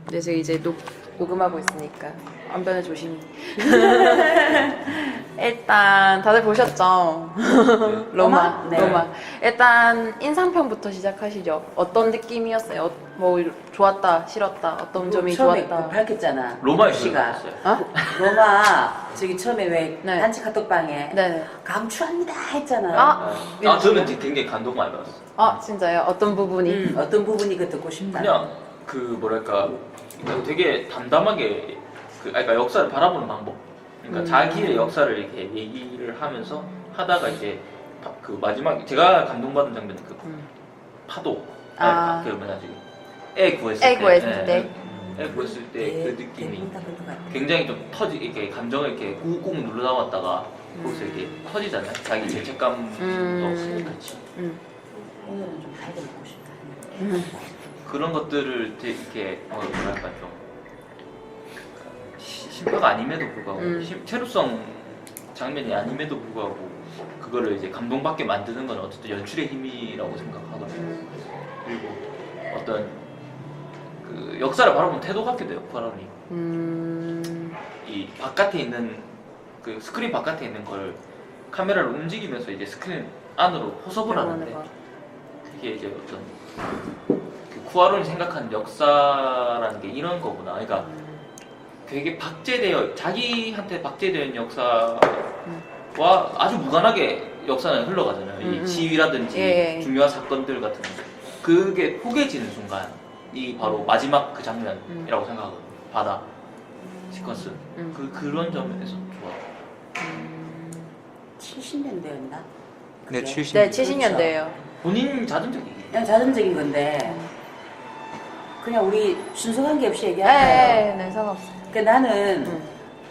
그래서 이제 녹음하고 있으니까 안변을 조심히. 일단 다들 보셨죠? 로마. 네. 로마. 일단 인상평부터 시작하시죠. 어떤 느낌이었어요? 뭐 좋았다, 싫었다, 어떤 점이 처음에 좋았다. 밝혔잖아. 로마에 씨가 있었어요. 어? 로마 저기 처음에 왜 네. 단체 카톡방에 네. 강추합니다 했잖아. 아, 저는 굉장히 감동 많이 받았어요. 아 진짜요? 어떤 부분이? 어떤 부분이 그 듣고 싶다. 그냥 그 뭐랄까 되게 담담하게 그러니까 역사를 바라보는 방법. 그러니까 자기의 역사를 이렇게 얘기를 하면서 하다가 이제 그 마지막 제가 감동받은 장면은 그 파도. 아. 그 뭐냐 지금 애 구했을 애 때. 구했을 때. 애 구했을 때 그 느낌이 대부분 다 그런 것 같아. 굉장히 좀 이렇게 감정을 이렇게 꾹꾹 눌러 담았다가 거기서 이렇게 터지잖아요. 자기 죄책감도 같이. 오늘은 좀 밝게 먹고 싶다. 그런 것들을 되게 이렇게 뭐랄까 좀 심파가 아님에도 불구하고 체루성 장면이 아님에도 불구하고 그거를 이제 감동받게 만드는 건 어쨌든 연출의 힘이라고 생각하거든요. 그리고 어떤 그 역사를 바라보면 태도 같게 돼요. 바람이 이 바깥에 있는 그 스크린 바깥에 있는 걸 카메라를 움직이면서 이제 스크린 안으로 포섭을 하는데 그게 이제 어떤 그 쿠아론이 생각하는 역사라는 게 이런 거구나. 그러니까 되게 자기한테 박제되어 있는 역사와 아주 무관하게 역사는 흘러가잖아요. 이 시위라든지 중요한 사건들 같은 거. 그게 포개지는 순간이 바로 마지막 그 장면이라고 생각하거든요. 바다 시퀀스. 그런 점에서 좋아. 70년대였나? 네, 70. 네, 70년대예요. 본인 자전적이기. 그냥 자전적인 건데 그냥 우리 순서관 계 없이 얘기할까요? 네, 상관없어요. 그러니까 나는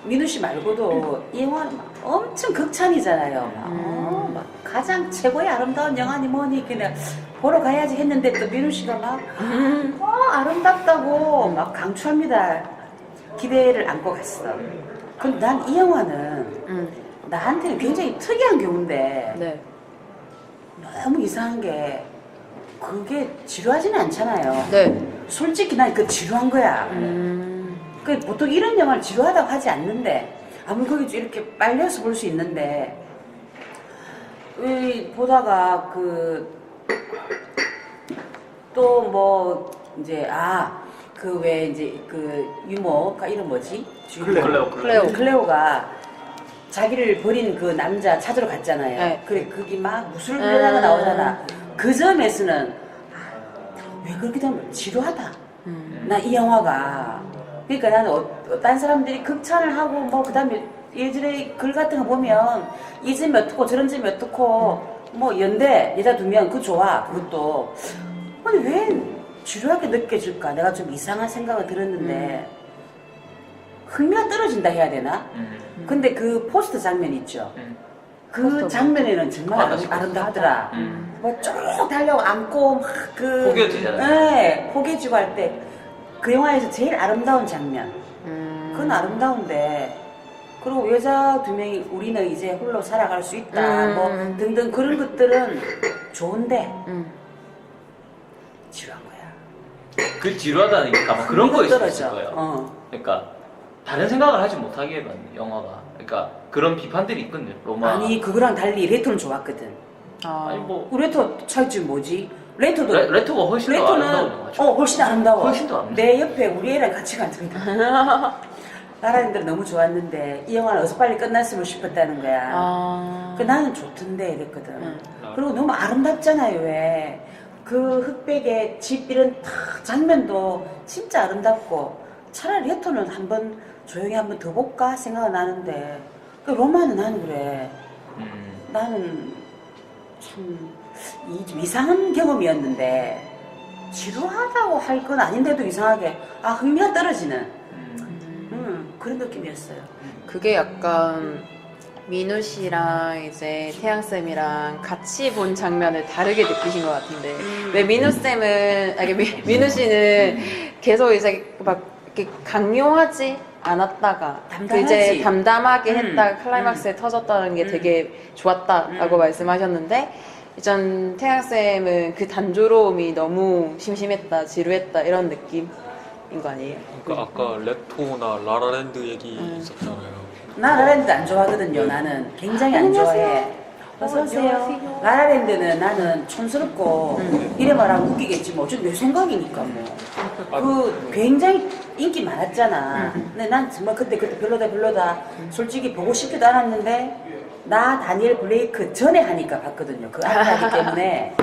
민우 씨 말고도 이 영화는 막 엄청 극찬이잖아요. 막 가장 최고의 아름다운 영화니 뭐니 그냥 보러 가야지 했는데 또 민우 씨가 막 아름답다고 막 강추합니다. 기대를 안고 갔어. 근데 난 이 영화는 나한테는 굉장히 특이한 경우인데 네. 너무 이상한 게 그게 지루하지는 않잖아요. 네. 솔직히 난 그 지루한 거야. 그 보통 이런 영화를 지루하다고 하지 않는데 아무리 거기 이렇게 빨려서 볼 수 있는데 보다가 또 뭐 이제 그 왜 이제 그 유모가 이름 뭐지? 클레오가 자기를 버린 그 남자 찾으러 갔잖아요. 네. 그래 그게 막 무술 훈련하고 나오잖아. 그 점에서는 왜 그렇게 되면 지루하다. 나 이 영화가 그러니까 나는 딴 사람들이 극찬을 하고 뭐 그다음에 예전에 글 같은 거 보면 이 점이 어떻고 저런 점이 어떻고 뭐 연대 여자 2명 그거 좋아 그것도 아니 왜 지루하게 느껴질까 내가 좀 이상한 생각을 들었는데 흥미가 떨어진다 해야 되나? 근데 그 포스터 장면 있죠. 그 장면에는 정말 아름답더라. 뭐 쭉 달려고 안고 막 포개지잖아요. 네, 포개지고 할 때 그 영화에서 제일 아름다운 장면. 그건 아름다운데 그리고 여자 2명이 우리는 이제 홀로 살아갈 수 있다 뭐 등등 그런 것들은 좋은데 지루한 거야. 그 지루하다니까 막 그런 거 있을 떨어져. 거예요. 그러니까 다른 생각을 하지 못하게 만든 영화가. 그러니까 그런 비판들이 있거든요. 로마. 아니 그거랑 달리 레토는 좋았거든. 아니 뭐 레토 차이점이 뭐지? 레토도 레토가 훨씬 더 아름다운 영화죠. 훨씬 아름다워. 훨씬 더 아름다워. 내 옆에 우리 애랑 같이 갔는데 나라님들 너무 좋았는데 이 영화는 어서 빨리 끝났으면 싶었다는 거야. 그 나는 좋던데 이랬거든. 그리고 너무 아름답잖아요. 왜 그 흑백의 집 이런 탁 장면도 진짜 아름답고 차라리 레토는 한번 조용히 한번 더 볼까 생각은 나는데 그 로마는 나는 그래. 나는 참 좀 이상한 경험이었는데 지루하다고 할 건 아닌데도 이상하게 흥미가 떨어지는 그런 느낌이었어요. 그게 약간 민우 씨랑 이제 태양 쌤이랑 같이 본 장면을 다르게 느끼신 것 같은데 왜 민우 쌤은 민우 씨는 계속 이제 막 이렇게 강요하지 않았다가 이제 담담하게 했다가 클라이막스에 터졌다는 게 되게 좋았다라고 말씀하셨는데 이전 태양 쌤은 그 단조로움이 너무 심심했다, 지루했다 이런 느낌. 거 아니에요? 그러니까 아까 레토나 라라랜드 얘기 있었잖아요. 나 라라랜드 안 좋아하거든요. 나는 굉장히 안 좋아해. 어서 오세요. 라라랜드는 나는 촌스럽고 이래 말하면 웃기겠지 뭐. 어차피 내 생각이니까 뭐. 그 굉장히 인기 많았잖아. 근데 난 정말 그때 별로다. 솔직히 보고 싶지도 않았는데 나 다니엘 블레이크 전에 하니까 봤거든요. 그 알파기 때문에.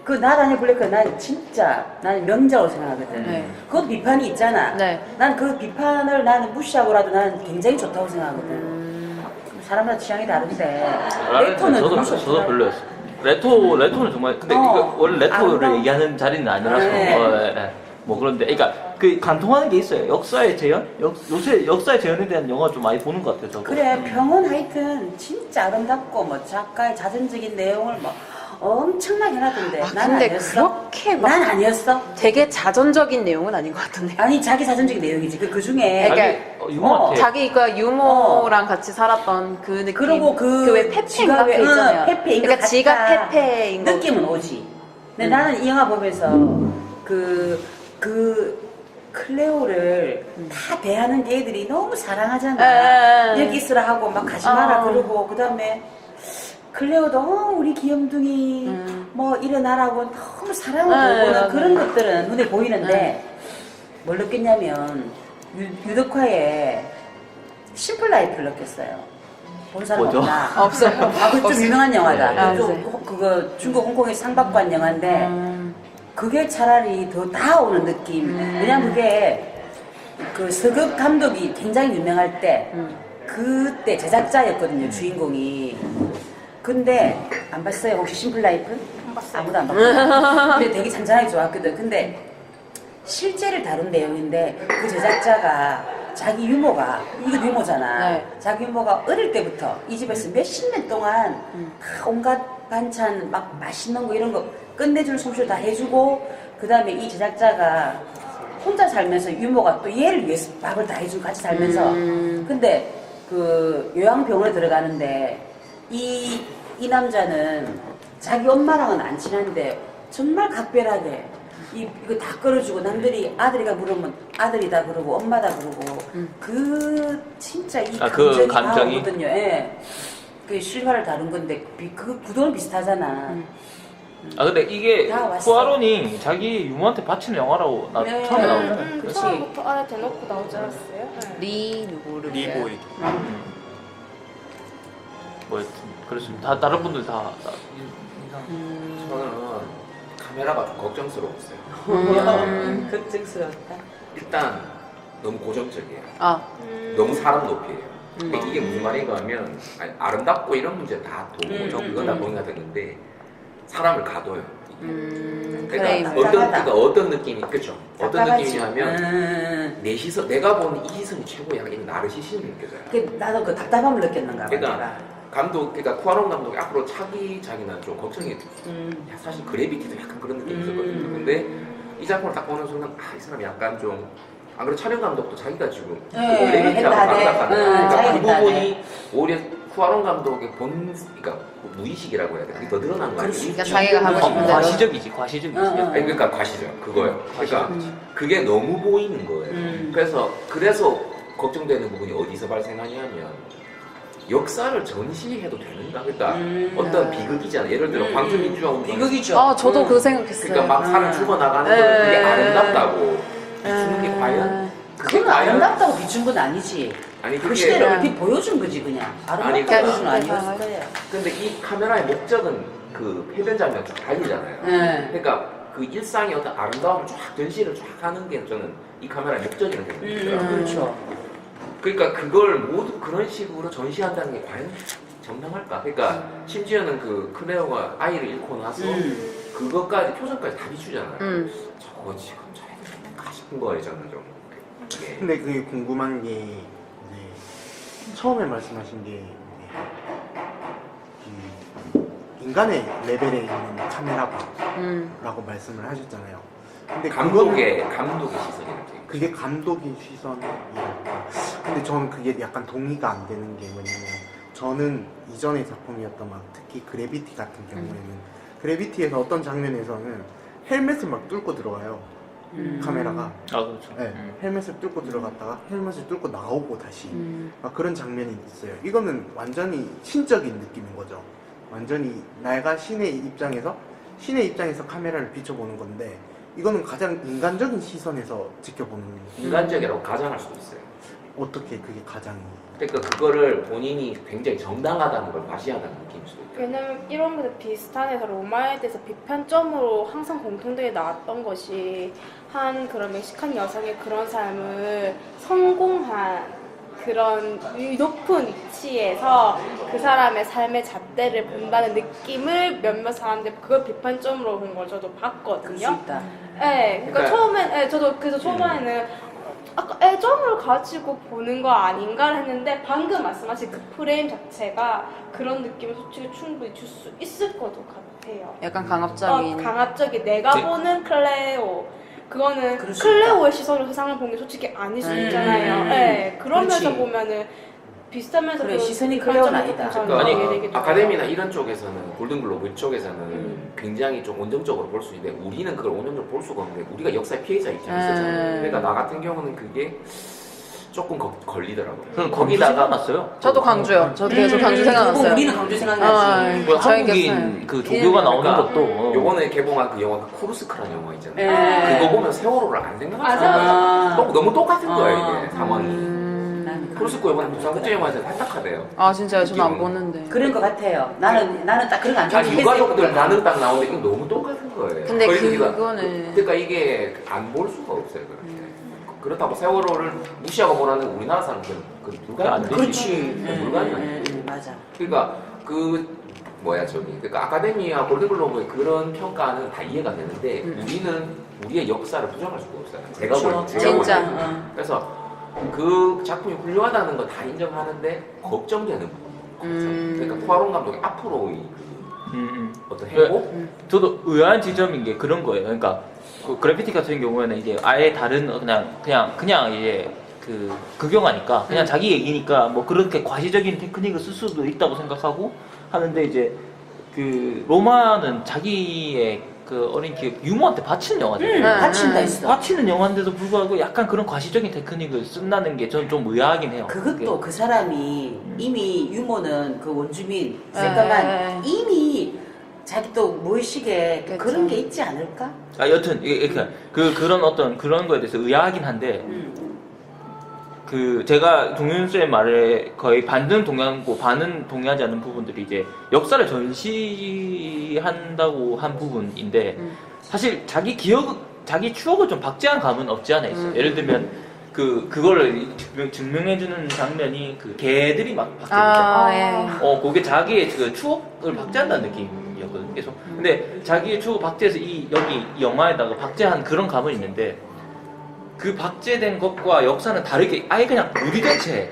그 나 다니엘 블레이크 난 진짜 나는 명작으로 생각하거든. 네. 그것도 비판이 있잖아. 네. 난 그 비판을 나는 무시하고라도 나는 굉장히 좋다고 생각하거든. 사람마다 취향이 다른데 레토는 너무 저도 좋더라고. 별로였어요. 레토는 정말 근데 이거 원래 레토를 아름다운- 얘기하는 자리는 아니라서 네. 네. 뭐 그런데 그러니까 그 간통하는 게 있어요. 역사의 재현? 요새 역사의 재현에 대한 영화 좀 많이 보는 것 같아요. 저도. 그래 평은 하여튼 진짜 아름답고 뭐 작가의 자전적인 내용을 뭐 엄청나게 해놨던데 아, 난 근데 아니었어. 그렇게 막 난 아니었어. 되게 자전적인 내용은 아닌 것 같던데. 아니 자기 자전적인 내용이지. 그 중에 그러니까 유머한테 자기가 유모랑 같이 살았던 그 느낌. 그리고 왜 페페인가 그 있잖아요. 페페인 것 그러니까 지가 같다. 페페인 거. 느낌은 오지. 근데 나는 이 영화 보면서 그 클레오를 다 대하는 걔들이 너무 사랑하잖아. 에. 여기 있으라 하고 막 가지 마라 어. 그러고 그다음에 클레오도 우리 귀염둥이 뭐 일어나라고 너무 사랑을 보는 그런 것들은 눈에 보이는데 뭘 느꼈냐면 유덕화의 심플 라이프를 느꼈어요. 본 사람 뭐죠? 없나? 없어요. 그거 좀 없어요. 유명한 영화다. 아, 좀 네. 그거 중국 홍콩에서 상 받고 한 영화인데 그게 차라리 더 닿아오는 느낌. 왜냐면 그게 그 서급 감독이 굉장히 유명할 때 그때 제작자였거든요, 주인공이. 근데 안 봤어요? 혹시 심플 라이프? 안 봤어요. 아무도 안 봤어요. 근데 되게 잔잔하게 좋았거든. 근데 실제를 다룬 내용인데 그 제작자가 자기 유머가 이거 유머잖아. 네. 자기 유머가 어릴 때부터 이 집에서 몇십 년 동안 다 온갖 반찬 막 맛있는 거 이런 거 끝내줄 솜씨를 다 해주고 그 다음에 이 제작자가 혼자 살면서 유머가 또 얘를 위해서 밥을 다 해주고 같이 살면서 근데 그 요양병원에 들어가는데 이 남자는 자기 엄마랑은 안 친한데 정말 각별하게 이거 다 끌어주고 남들이 아들이가 물으면 아들이다 그러고 엄마다 그러고 그 진짜 이 아, 그 감정이 감정이? 나오거든요. 예. 그 실화를 다룬 건데 그 구도는 비슷하잖아. 아 근데 이게 다 왔어. 쿠아론이 자기 유머한테 바치는 영화라고 나 네. 처음에 나오잖아요. 그치. 처음부터 아예 대놓고 나오지 않았어요? 리 누구를? 리보이. 뭐 여튼 그렇습니다. 다른 분들 다 인상. 저는 카메라가 좀 걱정스러웠어요. 걱정스럽다. 일단 너무 고정적이에요. 아, 너무 사람 높이에요. 근데 이게 무슨 말인가 하면 아니, 아름답고 이런 문제 다 동의죠. 그건 다 동의가 되는데 사람을 가둬요. 그래. 답답하다. 어떤 느낌이 그죠? 어떤 답답하지. 느낌이냐면 내 시선, 내가 보는 이 시선이 최고야. 이 나르시즘이 느껴져요. 나도 그 답답함을 느꼈는가 봐. 그러니까 그러니까 쿠아론 감독이 앞으로 자기는 좀 걱정이 사실 그래비티도 약간 그런 느낌이 있었거든요. 근데 이 작품을 딱 보는 순간 이 사람이 약간 좀 안 그래도 촬영 감독도 자기가 지금 네, 그래비티하고 했다네. 반박하는 그러니까 그 자기가 부분이 오히려 쿠아론 감독의 그러니까 무의식이라고 해야 돼. 그게 더 드러난 거 아니에요? 그러니까 자기가 하고 싶은 대로. 과시적이지, 과시적이지. 응. 아니, 그러니까 과시죠. 그거요. 그러니까 그게 너무 보이는 거예요. 그래서 걱정되는 부분이 어디서 발생하냐면 역사를 전시해도 되는가? 그러니까 어떤 비극이잖아. 예를 들어 광주민주화 비극이죠. 아, 저도 그 생각했어요. 그러니까 막 사람 죽어나가는 거 그게 아름답다고 비추는 게 과연 그게 그건 아름답다고 비춘 건 아니지. 아니 그 그게 시대를 얼핏 보여준 거지 그냥. 아니, 아름답다고 그러니까 비춘 건 아니었을 거예요. 근데 이 카메라의 목적은 그 해변 장면 쫙 달리잖아요. 네. 그러니까 그 일상의 어떤 아름다움을 쫙 전시를 쫙 하는 게 저는 이 카메라의 목적이라고 생각해요. 그렇죠. 그러니까 그걸 모두 그런 식으로 전시한다는 게 과연 정당할까? 그러니까 심지어는 그 클레어가 아이를 잃고 나서 그것까지 표정까지 다 비추잖아요. 저거 지금 저래가 싶은 거예요, 저는 좀. 이게. 근데 그게 궁금한 게 이제 처음에 말씀하신 게 이 인간의 레벨에 있는 카메라라고 말씀을 하셨잖아요. 근데 감독의 시선이라고. 그게 감독의 시선이랄까. 근데 저는 그게 약간 동의가 안 되는 게 뭐냐면 저는 이전의 작품이었던 막 특히 그래비티 같은 경우에는 그래비티에서 어떤 장면에서는 헬멧을 막 뚫고 들어가요. 카메라가. 아 그렇죠. 네, 헬멧을 뚫고 들어갔다가 헬멧을 뚫고 나오고 다시 그런 장면이 있어요. 이거는 완전히 신적인 느낌인 거죠. 완전히 내가 신의 입장에서 카메라를 비춰보는 건데 이거는 가장 인간적인 시선에서 지켜보는. 인간적이라고 가정할 수도 있어요. 어떻게 그게 가장. 그러니까 그거를 본인이 굉장히 정당하다는 걸 과시하다는 느낌일 수도 있고. 왜냐면 이런 것에 비슷한 해서 로마에 대해서 비판점으로 항상 공통되게 나왔던 것이 한 그런 멕시칸 여성의 그런 삶을 성공한 그런 높은 위치에서 그 사람의 삶의 잣대를 본다는 느낌을 몇몇 사람들이 그걸 비판점으로 본 걸 저도 그럴 수 봤거든요. 있다. 네, 그러니까 그러니까- 처음엔 저도 그래서 초반에는 아까 애정을 가지고 보는 거 아닌가를 했는데 방금 말씀하신 그 프레임 자체가 그런 느낌을 솔직히 충분히 줄 수 있을 것도 같아요. 약간 강압적인. 강압적인 내가 네. 보는 클레오 그거는 그럴 수 클레오의 시선으로 세상을 본 게 솔직히 아닐 수 있잖아요. 네, 그러면서 그렇지. 보면은 비슷하면서 그래, 그 시선이 클레오는 관점이 아니다. 비판점이 아니 되게 되기도 아카데미나 하고. 이런 쪽에서는 골든글로브 쪽에서는 굉장히 좀 온정적으로 볼 수 있는데 우리는 그걸 온정적으로 볼 수가 없는데 우리가 역사의 피해자 입장이었잖아요. 그러니까 나 같은 경우는 그게 조금 걸리더라고요. 저는 거기 생각났어요. 저도 광주요. 저도 계속 광주 생각났어요. 우리는 광주 생각나지. 뭐 저희 한국인 그 조교가 나오는 그러니까 것도 요번에 개봉한 그 영화 쿠르스크라는 영화 있잖아요. 네. 그거 보면 세월호를 안 생각하는 맞아. 거예요. 너무 똑같은 거예요 아. 이게 상황이. 쿠르스크 이번에 부산국제영화제에서 탈락하대요. 아 진짜요? 저는 안 보는데. 그런 것 같아요. 나는 딱 그런 거 안 좋아하는 아니 유가족들 반응 딱 나오는데 이거 너무 똑같은 거예요. 근데 그러니까 그거는 그러니까 이게 안 볼 수가 없어요. 그렇게. 그렇다고 세월호를 무시하고 보라는 우리나라 사람들은 그 누가 안 되지. 그렇지. 불가능한 거예요. 맞아. 그러니까 그러니까 아카데미와 골든글로브의 그런 평가는 다 이해가 되는데 우리는 우리의 역사를 부정할 수가 없어요. 제가 그렇죠. 볼 제가 볼 진짜. 때는. 그래서 그 작품이 훌륭하다는 거 다 인정하는데 걱정되는 부분. 그러니까 포아론 감독이 앞으로의 어떤 행보? 저도 의아한 지점인 게 그런 거예요. 그러니까 그 그래피티 같은 경우에는 이제 아예 다른 그냥 이제 그 극영하니까 그냥 자기 얘기니까 뭐 그렇게 과시적인 테크닉을 쓸 수도 있다고 생각하고 하는데 이제 그 로마는 자기의 그 어린 기억 유머한테 바치는 영화잖아요. 받친다 있어. 바치는 영화인데도 불구하고 약간 그런 과시적인 테크닉을 쓴다는 게 저는 좀 의아하긴 해요. 그것도 그 사람이 이미 유머는 그 원주민 네. 생각만 이미 자기 또 무의식에 그쵸. 그런 게 있지 않을까? 여튼 그런 어떤 그런 거에 대해서 의아하긴 한데 그 제가 동윤 쌤 말에 거의 반은 동의하고 반은 동의하지 않는 부분들이 이제 역사를 전시한다고 한 부분인데 사실 자기 추억을 좀 박제한 감은 없지 않아 있어요. 예를 들면 그거를 증명해주는 장면이 그 개들이 막 박제되죠. 그게 자기의 그 추억을 박제한다는 느낌이었거든요. 계속. 근데 자기의 추억을 박제해서 여기 이 영화에다가 박제한 그런 감은 있는데 그 박제된 것과 역사는 다르게 아예 그냥 유리된 채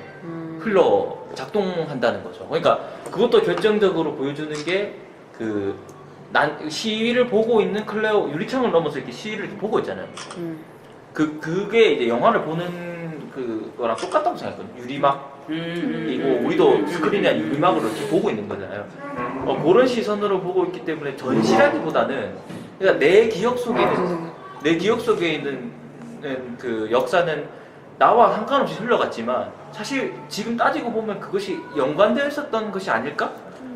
흘러 작동한다는 거죠. 그러니까 그것도 결정적으로 보여주는 게 시위를 보고 있는 클레오 유리창을 넘어서 이렇게 시위를 이렇게 보고 있잖아요. 그게 이제 영화를 보는 그거랑 똑같다고 생각했거든요. 유리막이고 우리도 스크린이 아닌 유리막으로 이렇게 보고 있는 거잖아요. 그런 시선으로 보고 있기 때문에 전시라기보다는 그러니까 내 기억 속에 있는 그 역사는 나와 상관없이 흘러갔지만 사실 지금 따지고 보면 그것이 연관되어 있었던 것이 아닐까?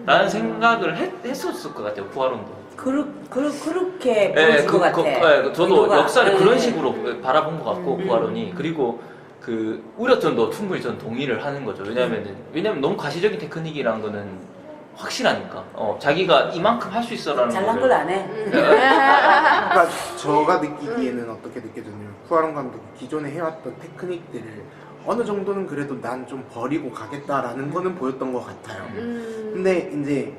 라는 생각을 했었을 것 같아요. 부활론도. 그렇게 보여줄 것 같아. 저도 의도가. 역사를 그런 식으로 바라본 것 같고 부활론이. 그리고 우려 전도 충분히 전 동의를 하는 거죠. 왜냐면 너무 과시적인 테크닉이라는 거는 확실하니까. 자기가 이만큼 할 수 있어라는 잘난 걸 안 해. 그러니까 제가 느끼기에는 어떻게 느껴졌냐면 푸아론 감독이 기존에 해왔던 테크닉들을 어느 정도는 그래도 난 좀 버리고 가겠다라는 거는 보였던 것 같아요. 근데 이제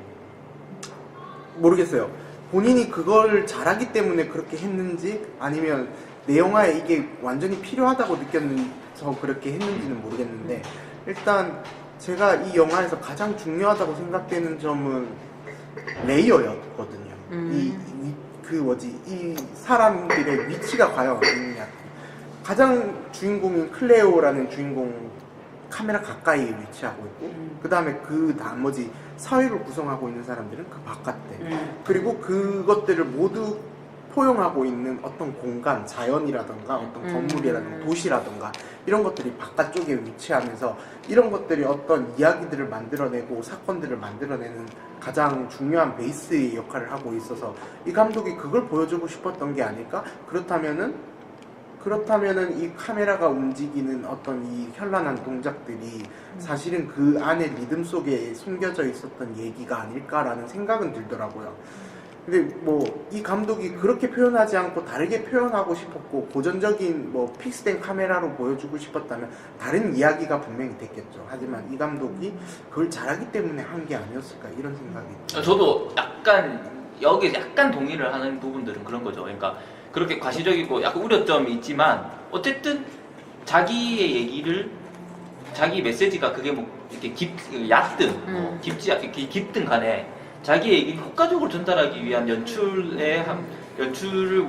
모르겠어요. 본인이 그걸 잘하기 때문에 그렇게 했는지 아니면 내 영화에 이게 완전히 필요하다고 느꼈는서 그렇게 했는지는 모르겠는데 일단 제가 이 영화에서 가장 중요하다고 생각되는 점은 레이어였거든요. 이 사람들의 위치가 과연 어디냐. 가장 주인공인 클레오라는 주인공 카메라 가까이에 위치하고 있고 그 다음에 그 나머지 사회를 구성하고 있는 사람들은 그 바깥에 그리고 그것들을 모두 포용하고 있는 어떤 공간, 자연이라든가 어떤 건물이라든가 도시라든가 이런 것들이 바깥쪽에 위치하면서 이런 것들이 어떤 이야기들을 만들어내고 사건들을 만들어내는 가장 중요한 베이스의 역할을 하고 있어서 이 감독이 그걸 보여주고 싶었던 게 아닐까? 그렇다면은 이 카메라가 움직이는 어떤 이 현란한 동작들이 사실은 그 안에 리듬 속에 숨겨져 있었던 얘기가 아닐까라는 생각은 들더라고요. 근데 뭐 이 감독이 그렇게 표현하지 않고 다르게 표현하고 싶었고 고전적인 뭐 픽스된 카메라로 보여주고 싶었다면 다른 이야기가 분명히 됐겠죠. 하지만 이 감독이 그걸 잘하기 때문에 한 게 아니었을까 이런 생각이 들어요. 저도 약간 여기 약간 동의를 하는 부분들은 그런 거죠. 그러니까 그렇게 과시적이고 약간 우려점이 있지만 어쨌든 자기의 얘기를 자기 메시지가 그게 뭐 이렇게 얕든 깊든 간에 자기 얘기를 효과적으로 전달하기 위한 연출을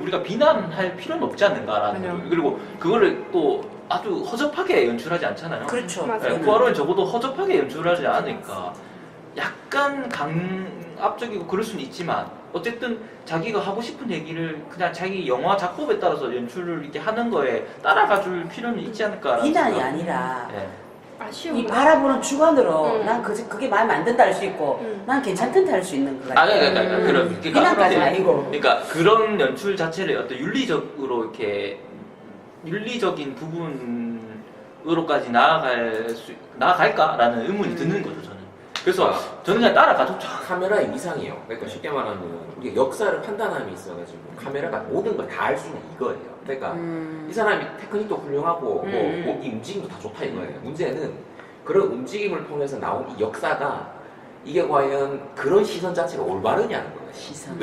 우리가 비난할 필요는 없지 않는가라는 거죠. 그리고 그거를 또 아주 허접하게 연출하지 않잖아요. 그렇죠. 네, 쿠아론은 적어도 허접하게 연출하지 않으니까 약간 강압적이고 그럴 수는 있지만 어쨌든 자기가 하고 싶은 얘기를 그냥 자기 영화 작법에 따라서 연출을 이렇게 하는 거에 따라가줄 필요는 있지 않을까라는 비난이 생각. 아니라 네. 아쉬운 이 바라보는 주관으로 난 음. 그게 마음에 안 든다 할 수 있고 난 괜찮던데 할 수 있는 거 같아요. 그런 비난까지는 아니고. 그러니까 그런 연출 자체를 어떤 윤리적으로 이렇게 윤리적인 부분으로까지 나아갈까라는 의문이 드는 거죠 저는. 그래서 저는 그냥 따라가죠. 카메라의 위상이에요. 그러니까 쉽게 말하면 우리가 역사를 판단함이 있어가지고 카메라가 모든 걸 다 알 수 있는 이거예요. 그러니까 이 사람이 테크닉도 훌륭하고 이 움직임도 다 좋다 이거예요. 문제는 그런 움직임을 통해서 나온 이 역사가 이게 과연 그런 시선 자체가 올바르냐는 거예요. 시선.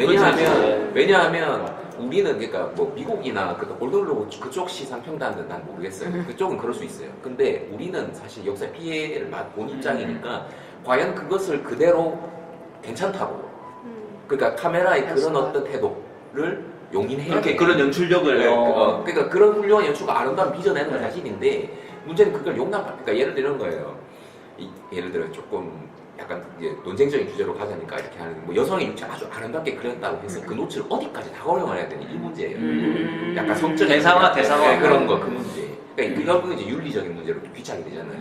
왜냐하면 우리는 그러니까 뭐 미국이나 그 골든글로브 그쪽 시선 평단은 난 모르겠어요. 그쪽은 그럴 수 있어요. 근데 우리는 사실 역사의 피해를 맛본 입장이니까 과연 그것을 그대로 괜찮다고. 그러니까 카메라의 그런 어떤 태도를 용인해야 이렇게 그런 연출력을 그러니까 그런 훌륭한 연출과 아름다운 빚어내는 건 사실인데 문제는 그걸 그러니까 예를 들어 이런 거예요. 예를 들어 조금 약간 이제 논쟁적인 주제로 가자니까 이렇게 하는 뭐 여성의 육체를 아주 아름답게 그렸다고 해서 그 노출을 어디까지 다 활용해야 되는 이 문제예요. 약간 성적 대상화 그런 거 그 문제. 그러니까 그건 이제 윤리적인 문제로 귀찮게 되잖아요.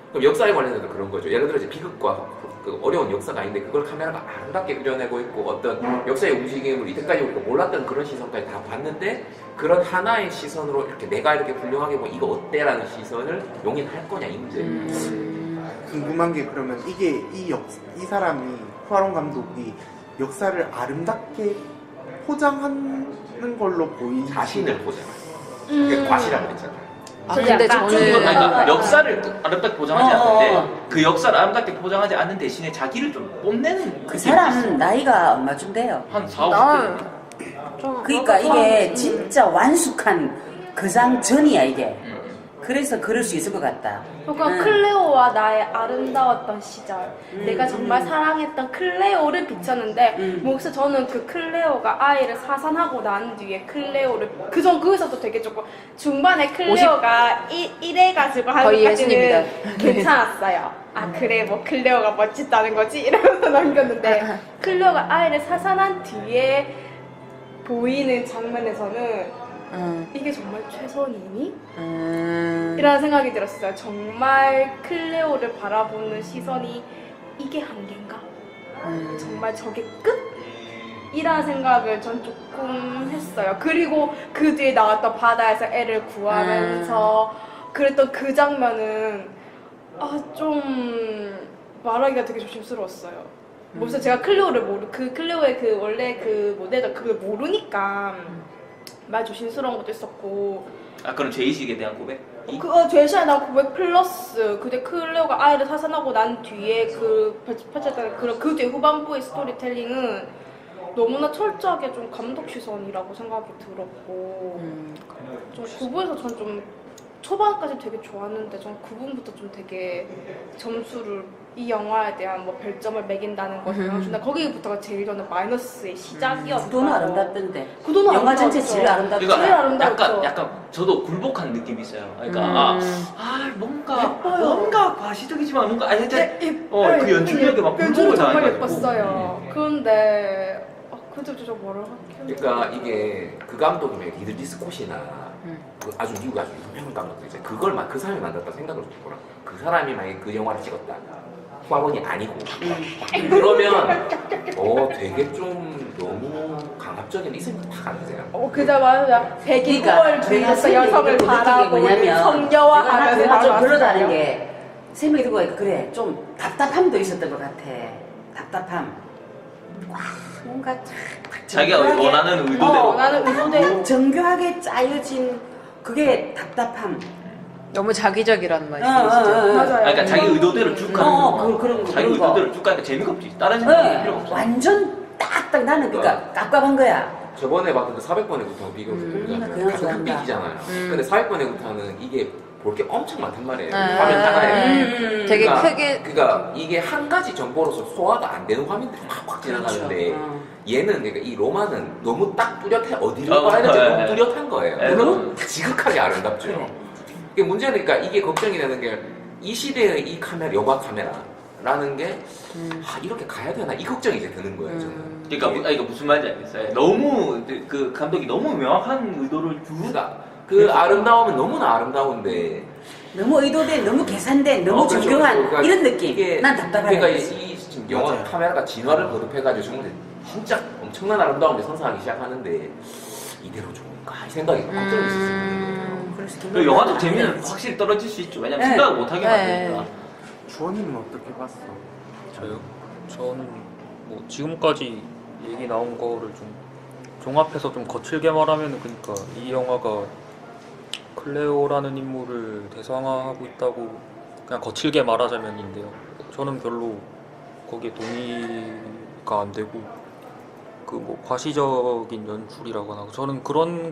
그럼 역사에 관련해서 그런 거죠. 예를 들어 이제 비극과 그 어려운 역사가 있는데 그걸 카메라가 아름답게 그려내고 있고 어떤 역사의 움직임을 이때까지 우리가 몰랐던 그런 시선까지 다 봤는데 그런 하나의 시선으로 이렇게 내가 이렇게 훌륭하게 보면 이거 어때라는 시선을 용인할 거냐 이 문제예요. 궁금한 게 그러면 이게 이 사람이 쿠아론 감독이 역사를 아름답게 포장하는 걸로 보이는 자신을 보잖아요. 그게 과시라고 했잖아요. 근데 저는 그러니까 역사를 아름답게 포장하지 않는데 그 역사를 아름답게 포장하지 않는 대신에 자기를 좀 뽐내는 그 사람 나이가 얼마쯤 돼요? 한 4, 50대 좀 그러니까 이게 진짜 완숙한 거장 전이야 이게. 그래서 그럴 수 있을 것 같다. 그러니까 클레오와 나의 아름다웠던 시절, 내가 정말 사랑했던 클레오를 비쳤는데, 뭐 저는 그 클레오가 아이를 사산하고 난 뒤에 클레오를 거기서도 되게 조금 중반에 클레오가 이래가지고 하는 거의 것까지는 예순입니다. 괜찮았어요. 아 그래 뭐 클레오가 멋지다는 거지 이러면서 남겼는데 클레오가 아이를 사산한 뒤에 보이는 장면에서는 이게 정말 최선이니? 이라는 생각이 들었어요. 정말 클레오를 바라보는 시선이 이게 한계인가? 정말 저게 끝? 이라는 생각을 전 조금 했어요. 그리고 그 뒤에 나왔던 바다에서 애를 구하면서 그랬던 그 장면은 좀 말하기가 되게 조심스러웠어요. 그래서 제가 클레오를 클레오의 원래 그 모델도 그걸 모르니까 말 조심스러운 것도 있었고. 그럼 죄의식에 대한 고백? 죄의식에 대한 고백 플러스 근데 클레오가 아이를 사산하고 난 뒤에 펼쳤던 그 뒤에 후반부의 스토리텔링은 너무나 철저하게 좀 감독 시선이라고 생각이 들었고 좀 그 부분에서 전 좀 초반까지 되게 좋았는데 전 그 부분부터 좀 되게 점수를 이 영화에 대한 뭐 별점을 매긴다는 것을 근데 거기부터가 제일 저는 마이너스의 시작이었어요. 구도는 아름답던데. 구도는 영화 전체 아름다웠죠. 제일 아름답죠. 제일 아름다웠죠. 약간 저도 굴복한 느낌이 있어요. 그러니까 뭔가 과시적이지만 뭔가 그 연출력에 막 연출은 굴복을 정말 당해가지고. 예뻤어요. 그런데 그것도 진짜 뭐라 하긴. 그러니까 이게 그 감독이면 리들리 스콧이나 그 아주 미국 아주 유명한 감독들 이제 그 사람이 만들었다 생각을 해보라고. 그 사람이 만약에 그 영화를 찍었다. 후아본이 아니고 그러면 되게 좀 너무 강압적인 이성이 팍 안 드세요. 그저 맞아. 백이 그러니까 9월 주일에서 내가 여성을 느낀 게 바라보고 뭐냐면 성녀화하면서 내가 좀 그러다는 나왔어요. 게 생각이 들고 보니까 그래 좀 답답함도 있었던 것 같아. 답답함. 와 뭔가 자기가 정교하게- 원하는 의도대로. 나는 의도대로 정교하게 짜여진 그게 답답함. 너무 자기적이라는 말씀이시죠? 맞아요. 그러니까 자기 의도대로 쭉 가는 거. 그런 자기 그런 거. 의도대로 쭉 가니까 재미가 없지. 다른 생각이 필요 없어. 완전 딱딱 나는 그러니까 깝깝한 거야. 저번에 봤던 그 400번의 구타하고 비교해보자면 그 영화 같은 좋아한다. 흑빅이잖아요. 근데 400번의 구타는 이게 볼 게 엄청 많단 말이에요. 네. 화면 하나에. 되게 그러니까- 크게 그러니까 이게 한 가지 정보로서 소화가 안 되는 화면들이 확 지나가는데 그렇죠. 얘는 그러니까 이 로마는 너무 딱 뚜렷해 어디를 어, 봐야 될지 네, 너무 네. 뚜렷한 거예요. 네, 물론 지극하게 아름답죠. 이게 문제는 그러니까 이게 걱정이 되는 게 이 시대의 이 카메라, 영화 카메라라는 게 이렇게 가야 되나 이 걱정이 이제 드는 거예요. 저는. 그러니까 이거 무슨 말인지 알겠어요. 너무 그 감독이 너무 명확한 의도를 두고 그러니까 그 아름다움은 너무나 아름다운데 너무 의도된, 너무 계산된, 너무 그렇죠. 정교한 그러니까 이런 느낌. 이게 난 답답하다. 그러니까 이 지금 영화 맞아요. 카메라가 진화를 거듭해가지고 정말 진짜 엄청난 아름다움을 선사하기 시작하는데 이대로 좋은가 이 생각이 막 들고 있었어요. 그래서 그 영화적 재미는 확실히 떨어질 수 있죠. 왜냐면 네. 생각을 못하게 네. 만드니까. 주원이는 어떻게 봤어? 저요? 저는 뭐 지금까지 얘기 나온 거를 좀 종합해서 좀 거칠게 말하면은 그러니까 이 영화가 클레오라는 인물을 대상화하고 있다고 그냥 거칠게 말하자면인데요. 저는 별로 거기에 동의가 안 되고 그 뭐 과시적인 연출이라거나 저는 그런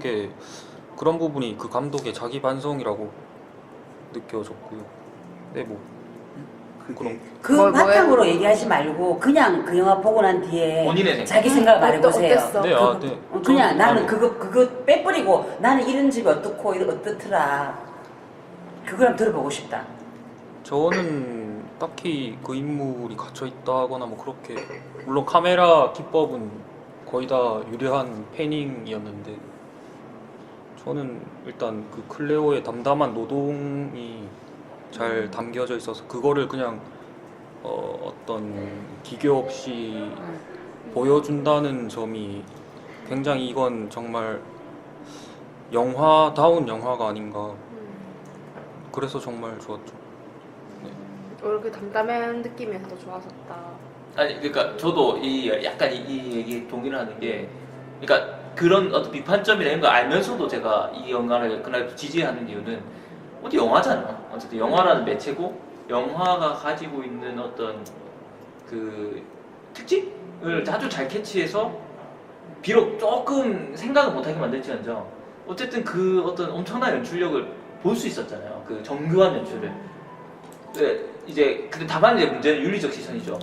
부분이 그 감독의 자기 반성이라고 느껴졌고요. 네, 뭐 그게 그 뭐예요? 바탕으로 얘기하지 말고 그냥 그 영화 보고 난 뒤에 본인의 생각. 자기 생각을 말해보세요. 어땠어? 네, 아, 네. 그냥 저는- 나는 아니, 그거 빼버리고 나는 이런 집이 어떻고 어떻더라. 그걸 한번 들어보고 싶다. 저는 딱히 그 인물이 갇혀 있다거나 뭐 그렇게 물론 카메라 기법은 거의 다 유려한 패닝이었는데 저는 일단 그 클레오의 담담한 노동이 잘 담겨져 있어서 그거를 그냥 어떤 기교 없이 보여준다는 점이 굉장히 이건 정말 영화다운 영화가 아닌가. 그래서 정말 좋았죠. 이렇게 담담한 느낌이어서 좋았었다. 아니 그러니까 저도 약간 이 얘기 동의를 하는 게 그러니까 그런 어떤 비판점이나 이런 거 알면서도 제가 이 영화를 그날 지지하는 이유는 어디 영화잖아. 어쨌든 영화라는 매체고 영화가 가지고 있는 어떤 그 특징을 아주 잘 캐치해서 비록 조금 생각을 못하게 만들지언정 어쨌든 그 어떤 엄청난 연출력을 볼 수 있었잖아요. 그 정교한 연출을. 네, 이제 근데 다만 이제 문제는 윤리적 시선이죠.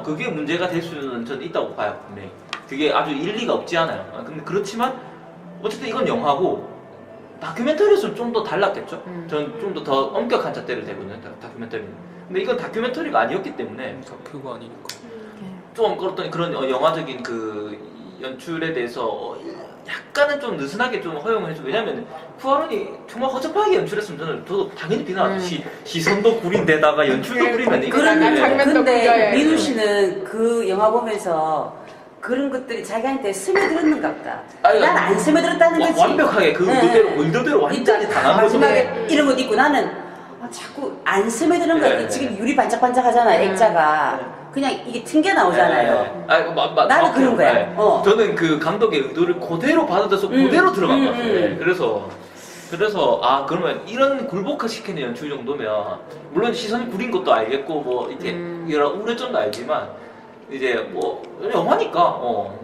그게 문제가 될 수는 저는 있다고 봐요. 분명히. 그게 아주 일리가 없지 않아요. 근데 그렇지만 어쨌든 이건 영화고 다큐멘터리였으면 좀 더 달랐겠죠. 저는 좀 더 엄격한 잣대를 대거든요. 다큐멘터리는. 근데 이건 다큐멘터리가 아니었기 때문에 다큐가 아니니까. 좀 그런 영화적인 그 연출에 대해서 약간은 좀 느슨하게 좀 허용을 해주고 왜냐면 푸아론이 정말 허접하게 연출했으면 저도 당연히 비난하죠. 시선도 구린데다가 연출도 구리면 이거 그런 당연히 장면도 근데 구겨야지. 민우 씨는 그 영화 보면서 그런 것들이 자기한테 스며들었는가 보다. 아니, 난 안 스며들었다는 거지. 완벽하게 그 의도대로 완전히 당한 거죠. 마지막에 이런 것도 있고 나는 자꾸 안 스며드는 거야. 네. 지금 유리 반짝반짝하잖아, 액자가. 그냥 이게 튕겨 나오잖아요. 나는 그런 거야. 저는 그 감독의 의도를 그대로 받아들여서 그대로 들어간 것 같아요. 네. 그래서 그러면 이런 굴복화 시키는 연출 정도면 물론 시선이 구린 것도 알겠고 뭐 이렇게 여러 우려점도 알지만 이제 뭐 영화니까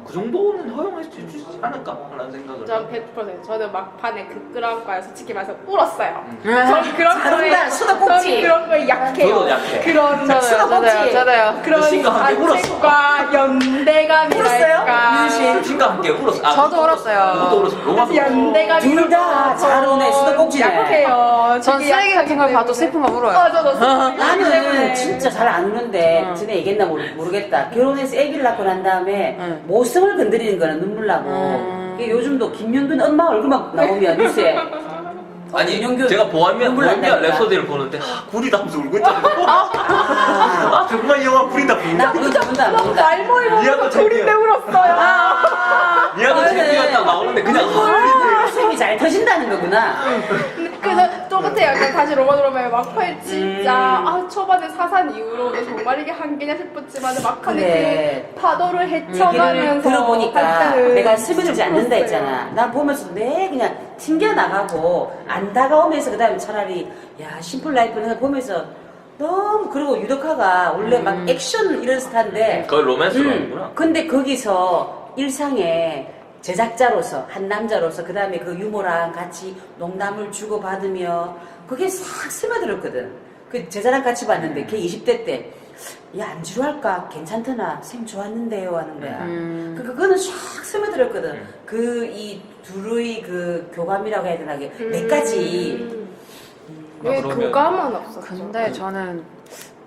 그 정도는 허용할 수 있지 않을까라는 생각을. 전 100%. 저는 막판에 그 끌어안고 솔직히 말해서 울었어요. 아, 전 그런 잘한다, 수도꼭지. 저는 그런 거에 약해요. 저도 약해. 그런 저도요. 그런 심각하게 울었어. 산책과 연대감이랄까. 울었어요? 친구와 함께 울었어. 저도 울었어요. 저도 울었어. 그래서 연대감이 둘 다 잘 오네, 수도꼭지네. 약해요. 전 되게 쓰레기 같은 걸 약하기 봐도 때문에. 슬프면 울어요. 저도 나는 진짜 잘 안 우는데 전에 얘기했나 모르겠다. 결혼해서 아기를 낳고 난 다음에 모성을 건드리는 거는 눈물 나고. 그게 요즘도 김연균 엄마 얼굴만 나오면 뉴스에 아니 김연균 제가 보헤미안 눈물 난다니까. 랩소디를 보는데 구리다 하면서 울고 있잖아요. 아 정말 이 영화 구리다. 나 모른다. 말모이 미안도 둘인데 울었어요. 미안도 재미가 딱 나오는데 그냥 숨이 잘 터진다는 거구나. 그래서 똑같아요. 약간 다시 로마노로마의 막판에 진짜 초반에 사산 이후로도 정말 이게 한계냐 싶었지만 막판에 그래. 그 파도를 얘기를 헤쳐가면서 들어보니까 할 때는 내가 스며들지 않는다 슬펐어요. 했잖아. 난 보면서 내 그냥 튕겨나가고 안 다가오면서 그 다음에 차라리 야 심플 라이프는 보면서 너무 그리고 유덕화가 원래 막 액션 이런 스타인데 거의 로맨스로 하는구나. 근데 거기서 일상에 제작자로서 한 남자로서 그 다음에 그 유머랑 같이 농담을 주고받으며 그게 싹 스며들었거든. 그 제자랑 같이 봤는데 걔 20대 때 야 안 지루할까 괜찮더나 쌤 좋았는데요 하는 거야. 그거는 싹 스며들었거든. 그 이 둘의 그 교감이라고 해야 되나 그게 몇 가지. 왜 그러면- 교감은 없었죠. 근데 저는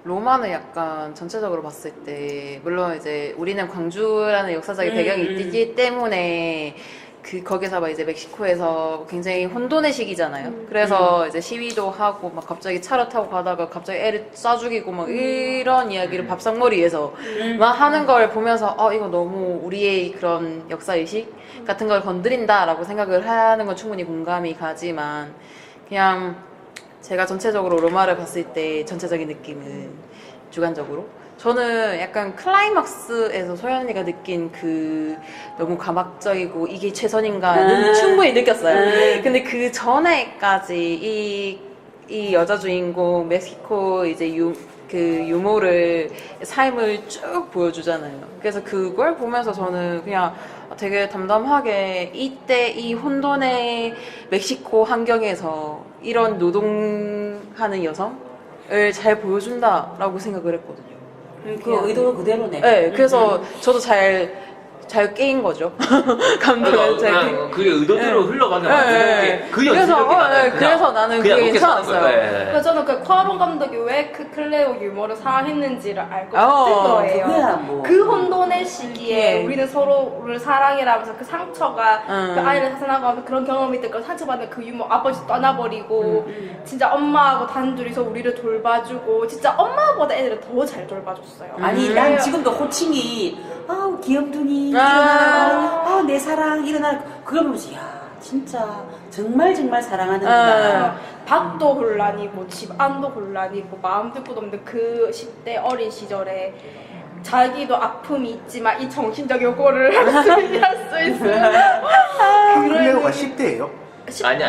로마는 약간 전체적으로 봤을 때 물론 이제 우리는 광주라는 역사적인 배경이 있기 때문에 그 거기서 막 이제 멕시코에서 굉장히 혼돈의 시기잖아요. 그래서 이제 시위도 하고 막 갑자기 차를 타고 가다가 갑자기 애를 쏴 죽이고 막 이런 이야기를 밥상머리에서 막 하는 걸 보면서 이거 너무 우리의 그런 역사의식 같은 걸 건드린다라고 생각을 하는 건 충분히 공감이 가지만 그냥 제가 전체적으로 로마를 봤을 때 전체적인 느낌은 주관적으로 저는 약간 클라이막스에서 소연이가 느낀 그 너무 감각적이고 이게 최선인가 충분히 느꼈어요. 근데 그 전에까지 이 여자 주인공 멕시코 이제 그 유모를 삶을 쭉 보여주잖아요. 그래서 그걸 보면서 저는 그냥 되게 담담하게 이때 이 혼돈의 멕시코 환경에서 이런 노동하는 여성을 잘 보여준다라고 생각을 했거든요. 그 의도 그대로네. 네, 그래서 저도 잘 깨인 거죠. 감독은 그냥 그게 의도대로 흘러가는 네. 그 연출력이 그래서 나는 그냥 그게 그렇게 사는 괜찮았어요. 거예요. 네. 그래서 저는 그 콰론 감독이 왜 그 클레오 유머를 사랑했는지를 알 것 어, 같은 거예요. 그거야 뭐. 그 혼돈의 시기에 예. 우리는 서로를 사랑이라면서 그 상처가 음. 그 아이를 사산하고 하면 그런 경험이 있던 걸 상처받는 그 유머 아버지 떠나버리고 진짜 엄마하고 단둘이서 우리를 돌봐주고 진짜 엄마보다 애들을 더 잘 돌봐줬어요. 아니 난 지금도 호칭이 아우 귀염둥이 아. 내 사랑 일어나 그걸 보면서 야 진짜 정말 사랑하는구나. 밥도 곤란이고 집안도 곤란이고 마음도 끝 없는 그 10대 어린 시절에 자기도 아픔이 있지만 이 정신적 요구를 할 수 있어요. 클레오가 10대예요? 아니.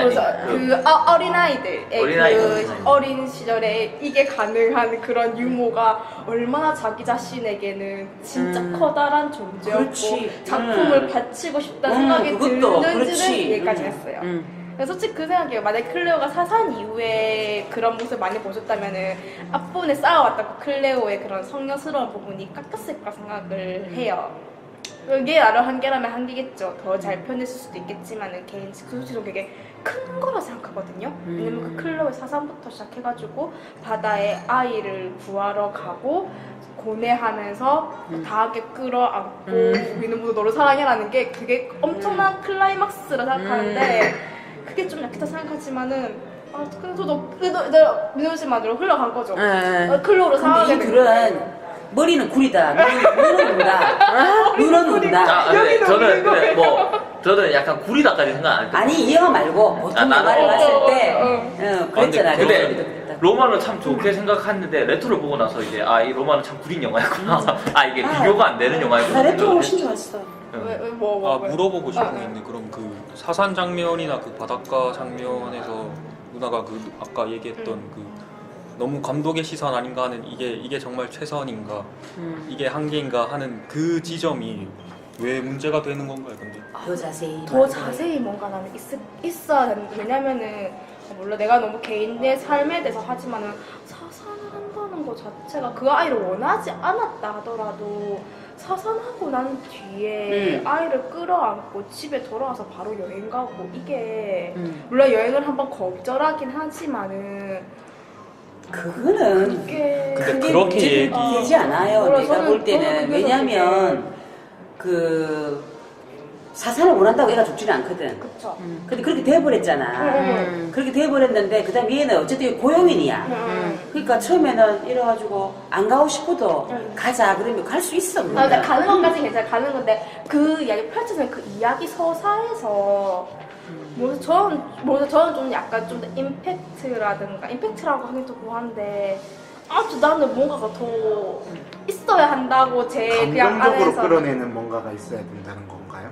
어린아이들의 어린아이들. 그 어린 시절에 이게 가능한 그런 유머가 얼마나 자기 자신에게는 진짜 커다란 존재였고 그렇지. 작품을 바치고 싶다는 생각이 그것도 드는지는 그렇지. 얘기까지 했어요. 그래서 솔직히 그 생각이에요. 만약에 클레오가 사산 이후에 그런 모습 많이 보셨다면은 앞부분에 쌓아왔던 그 클레오의 그런 성녀스러운 부분이 깎였을까 생각을 해요. 이게 나름 한계라면 한계겠죠. 더 잘 표현했을 수도 있겠지만은 개인 솔직히 되게 큰 거라 생각하거든요. 왜냐면 그 클레오의 사상부터 시작해가지고 바다에 아이를 구하러 가고 고뇌하면서 다 함께 끌어안고 우리는 모두 너를 사랑해라는 게 그게 엄청난 클라이막스라 생각하는데 그게 좀 약했다 생각하지만 그래도 민호 씨만으로 흘러간 거죠. 클레오를 근데 사랑하게 이 된 둘은 머리는 구리다. 눈은 운다. 눈은 운다. 근데 저는 약간 구리다까지 생각 안 했거든요. 아니 이 영화 말고 보통 나는- 영화를 봤을 때 그랬잖아. 근데 로마는 참 좋게 생각했는데 레토를 보고 나서 이제 이 로마는 참 구린 영화였구나. 이게 비교가 안 되는 영화였구나. 나 레토 훨씬 좋았어. 왜? 물어보고 싶은 게 있는데 그럼 그 사산 장면이나 그 바닷가 장면에서 누나가 그 아까 얘기했던 그 너무 감독의 시선 아닌가 하는 이게 정말 최선인가 이게 한계인가 하는 그 지점이 왜 문제가 되는 건가요, 근데? 더 자세히 뭔가 나는 있어야 되는데 왜냐면은 물론 내가 너무 개인의 삶에 대해서 하지만은 사산을 한다는 것 자체가 그 아이를 원하지 않았다 하더라도 사산하고 난 뒤에 아이를 끌어안고 집에 돌아와서 바로 여행 가고 이게 물론 여행을 한번 거절하긴 하지만은 그거는 그게 근데 그렇게 되지 않아요. 몰라, 내가 볼 때는. 그게 왜냐면 그 사산을 원한다고 애가 죽지는 않거든. 그쵸. 근데 그렇게 돼버렸잖아. 그렇게 돼버렸는데 그다음 얘는 어쨌든 고용인이야. 그러니까 처음에는 이래가지고 안 가고 싶어도 가자 그러면 갈 수 있어. 아, 나 가는 것까지 괜찮아. 가는 건데 그 이야기 펼쳐지는 그 이야기 서사에서 저는 좀 약간 좀 더 임팩트라고 하긴 좀 뭐한데 나는 뭔가가 더 있어야 한다고 제 그냥 감정적으로 안에서 끌어내는 뭔가가 있어야 된다는 건가요?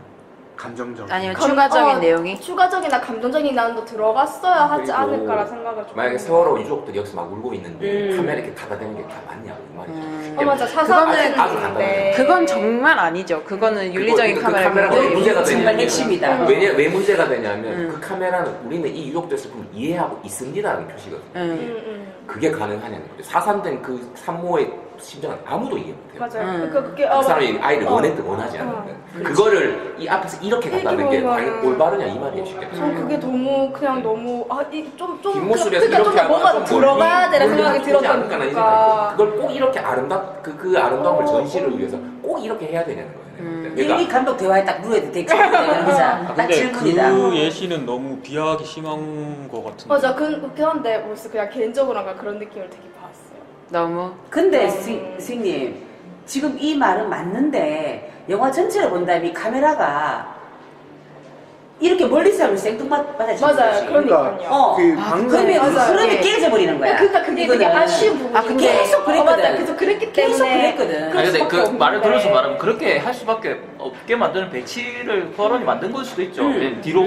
감정적인. 아니면 추가적인 내용이? 추가적이나 감정적인 난도 들어갔어야 하지 그리고 않을까라 생각을 좀 만약에 해요. 세월호 유족들이 여기서 막 울고 있는데 카메라 이렇게 닫아대는 게 다 맞냐 이 말이죠. 맞아. 아주 사사는 간단해. 그건 정말 아니죠. 그거는 윤리적인 그거- 그 카메라가 카메라고. 왜 문제가 정말 되냐면 핵심이다. 왜 문제가 되냐면 그 카메라는 우리는 이 유족들 슬픔을 이해하고 있습니다라는 표시거든요. 그게 가능하냐는 거죠. 사산된 그 산모의 심정은 아무도 이해 못해요. 맞아요. 그게 그 사람이 아이를 원했든 원하지 않았든 그거를 이 앞에서 이렇게 갖다는 게 과연 올바르냐 이 말이에요. 쉽게 전 그게 너무 그냥 너무 좀 뒷모습에서 그러니까 이렇게 좀 뭔가 하면 좀 들어가야 되는 생각이 않을까 들었던 거니까. 그걸 꼭 이렇게 그 아름다움을 전시를 위해서 꼭 이렇게 해야 되냐는 거예요. 그러니까 이 감독 대화에 딱 물어야 돼. 대충 거자. 딱 근데 질문이다. 그 예시는 너무 비하하기 심한 것 같은데. 맞아. 그렇긴 한데 벌써 그냥 개인적으로 그런 느낌을 되게 봤어요. 너무. 근데 스님 지금 이 말은 맞는데 영화 전체를 본다면 이 카메라가 이렇게 멀리서 하면 생뚱맞아지는 맞아요. 거지. 그러니까요. 그 아, 방금 그러면 그 맞아요. 흐름이 예. 깨져버리는 거야. 그러니까 그게 되게 이거는. 아쉬운 부분이 아, 근데 계속 그랬거든. 맞아. 계속 그랬기 때문에 계속 그랬거든. 아니 근데 수밖에 그 없는데. 말을 들어서 말하면 그렇게 할 수밖에 없게 만드는 배치를 거론이 만든 걸 수도 있죠. 뒤로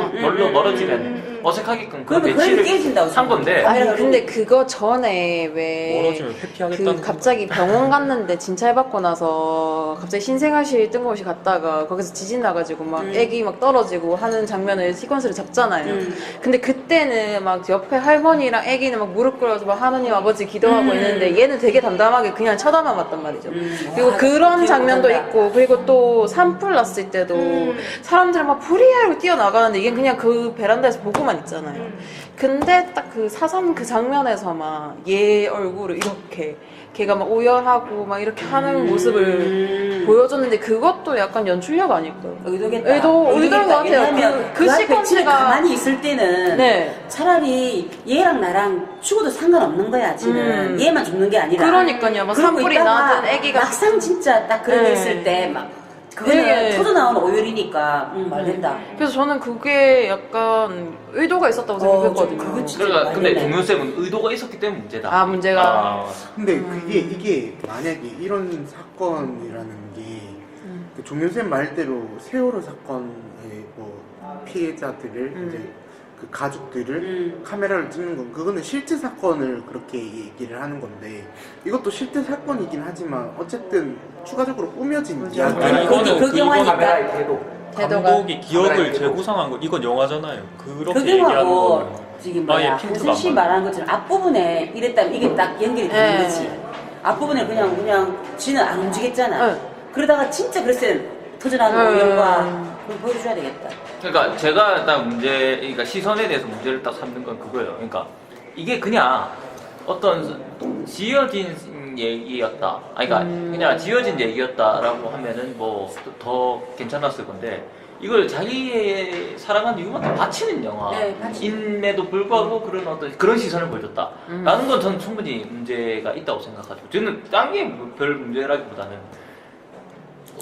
멀어지면 어색하게끔 그 그러면 흐름이 배치를 깨진다고 산 건데 아니 근데 그거 전에 왜 멀어지면 회피하겠다는 그 갑자기 병원 갔는데 진찰받고 나서 갑자기 신생아실 뜬금없이 갔다가 거기서 지진 나가지고 막 애기 막 떨어지고 하는 장면을 시퀀스를 잡잖아요. 근데 그때는 막 옆에 할머니랑 애기는 막 무릎 꿇어서 막 하느님 아버지 기도하고 있는데 얘는 되게 담담하게 그냥 쳐다만 봤단 말이죠. 그리고 와, 그런 기억 장면도 못한다. 있고 그리고 또 산불 났을 때도 사람들 막 불이야로 뛰어나가는데 이게 그냥 그 베란다에서 보고만 있잖아요. 근데 딱 그 사산 그 장면에서만 얘 얼굴을 이렇게 걔가 막 오열하고 막 이렇게 하는 모습을 보여줬는데 그것도 약간 연출력 아닐까요? 의도겠다. 의도인 것 같아요. 왜냐면 그 앞에 시퀀스가- 집에 가만히 있을 때는 네. 차라리 얘랑 나랑 죽어도 상관없는 거야 지금. 얘만 죽는 게 아니라. 그러니까요. 막 그러고 산불이 있다가 나든 애기가 막상 진짜 딱 그런 게 네. 있을 때 막 그거는 네. 터져 나오는 오열이니까 말된다. 그래서 저는 그게 약간 의도가 있었다고 생각했거든요. 그거 진짜 그러니까 근데 말이네. 동료쌤은 의도가 있었기 때문에 문제다. 아, 문제가. 아, 근데 이게 만약에 이런 사건이라는 게 그 종윤쌤 말대로 세월호 사건의 뭐 피해자들을 이제 그 가족들을 카메라를 찍는 건 그거는 실제 사건을 그렇게 얘기를 하는 건데 이것도 실제 사건이긴 하지만 어쨌든 추가적으로 꾸며진 맞아요. 이야기. 아니, 이거는 그 영화니까. 카메라의 태도. 태도가. 감독이 기억을 카메라의 태도. 재구상한 거 이건 영화잖아요. 그렇게 그게 얘기하는 하고 거는 지금 아예 뭐야 핀트가 홍순 씨 안 말하는 것처럼 앞부분에 이랬다면 이게 딱 연결이 되는 네. 거지. 앞부분에 그냥 지는 안 움직였잖아. 네. 그러다가 진짜 글쎄 터져나오는 오열과 그걸 보여줘야 되겠다. 그러니까 제가 딱 그러니까 시선에 대해서 문제를 딱 삼는 건 그거예요. 그러니까 이게 그냥 어떤 지어진 얘기였다. 아니, 그러니까 그냥 지어진 얘기였다라고 하면은 뭐 더 괜찮았을 건데 이걸 자기의 사랑하는 이유만큼 바치는 영화임에도 불구하고 그런 시선을 보여줬다. 라는 건 저는 충분히 문제가 있다고 생각하죠. 저는 딴 게 별 문제라기보다는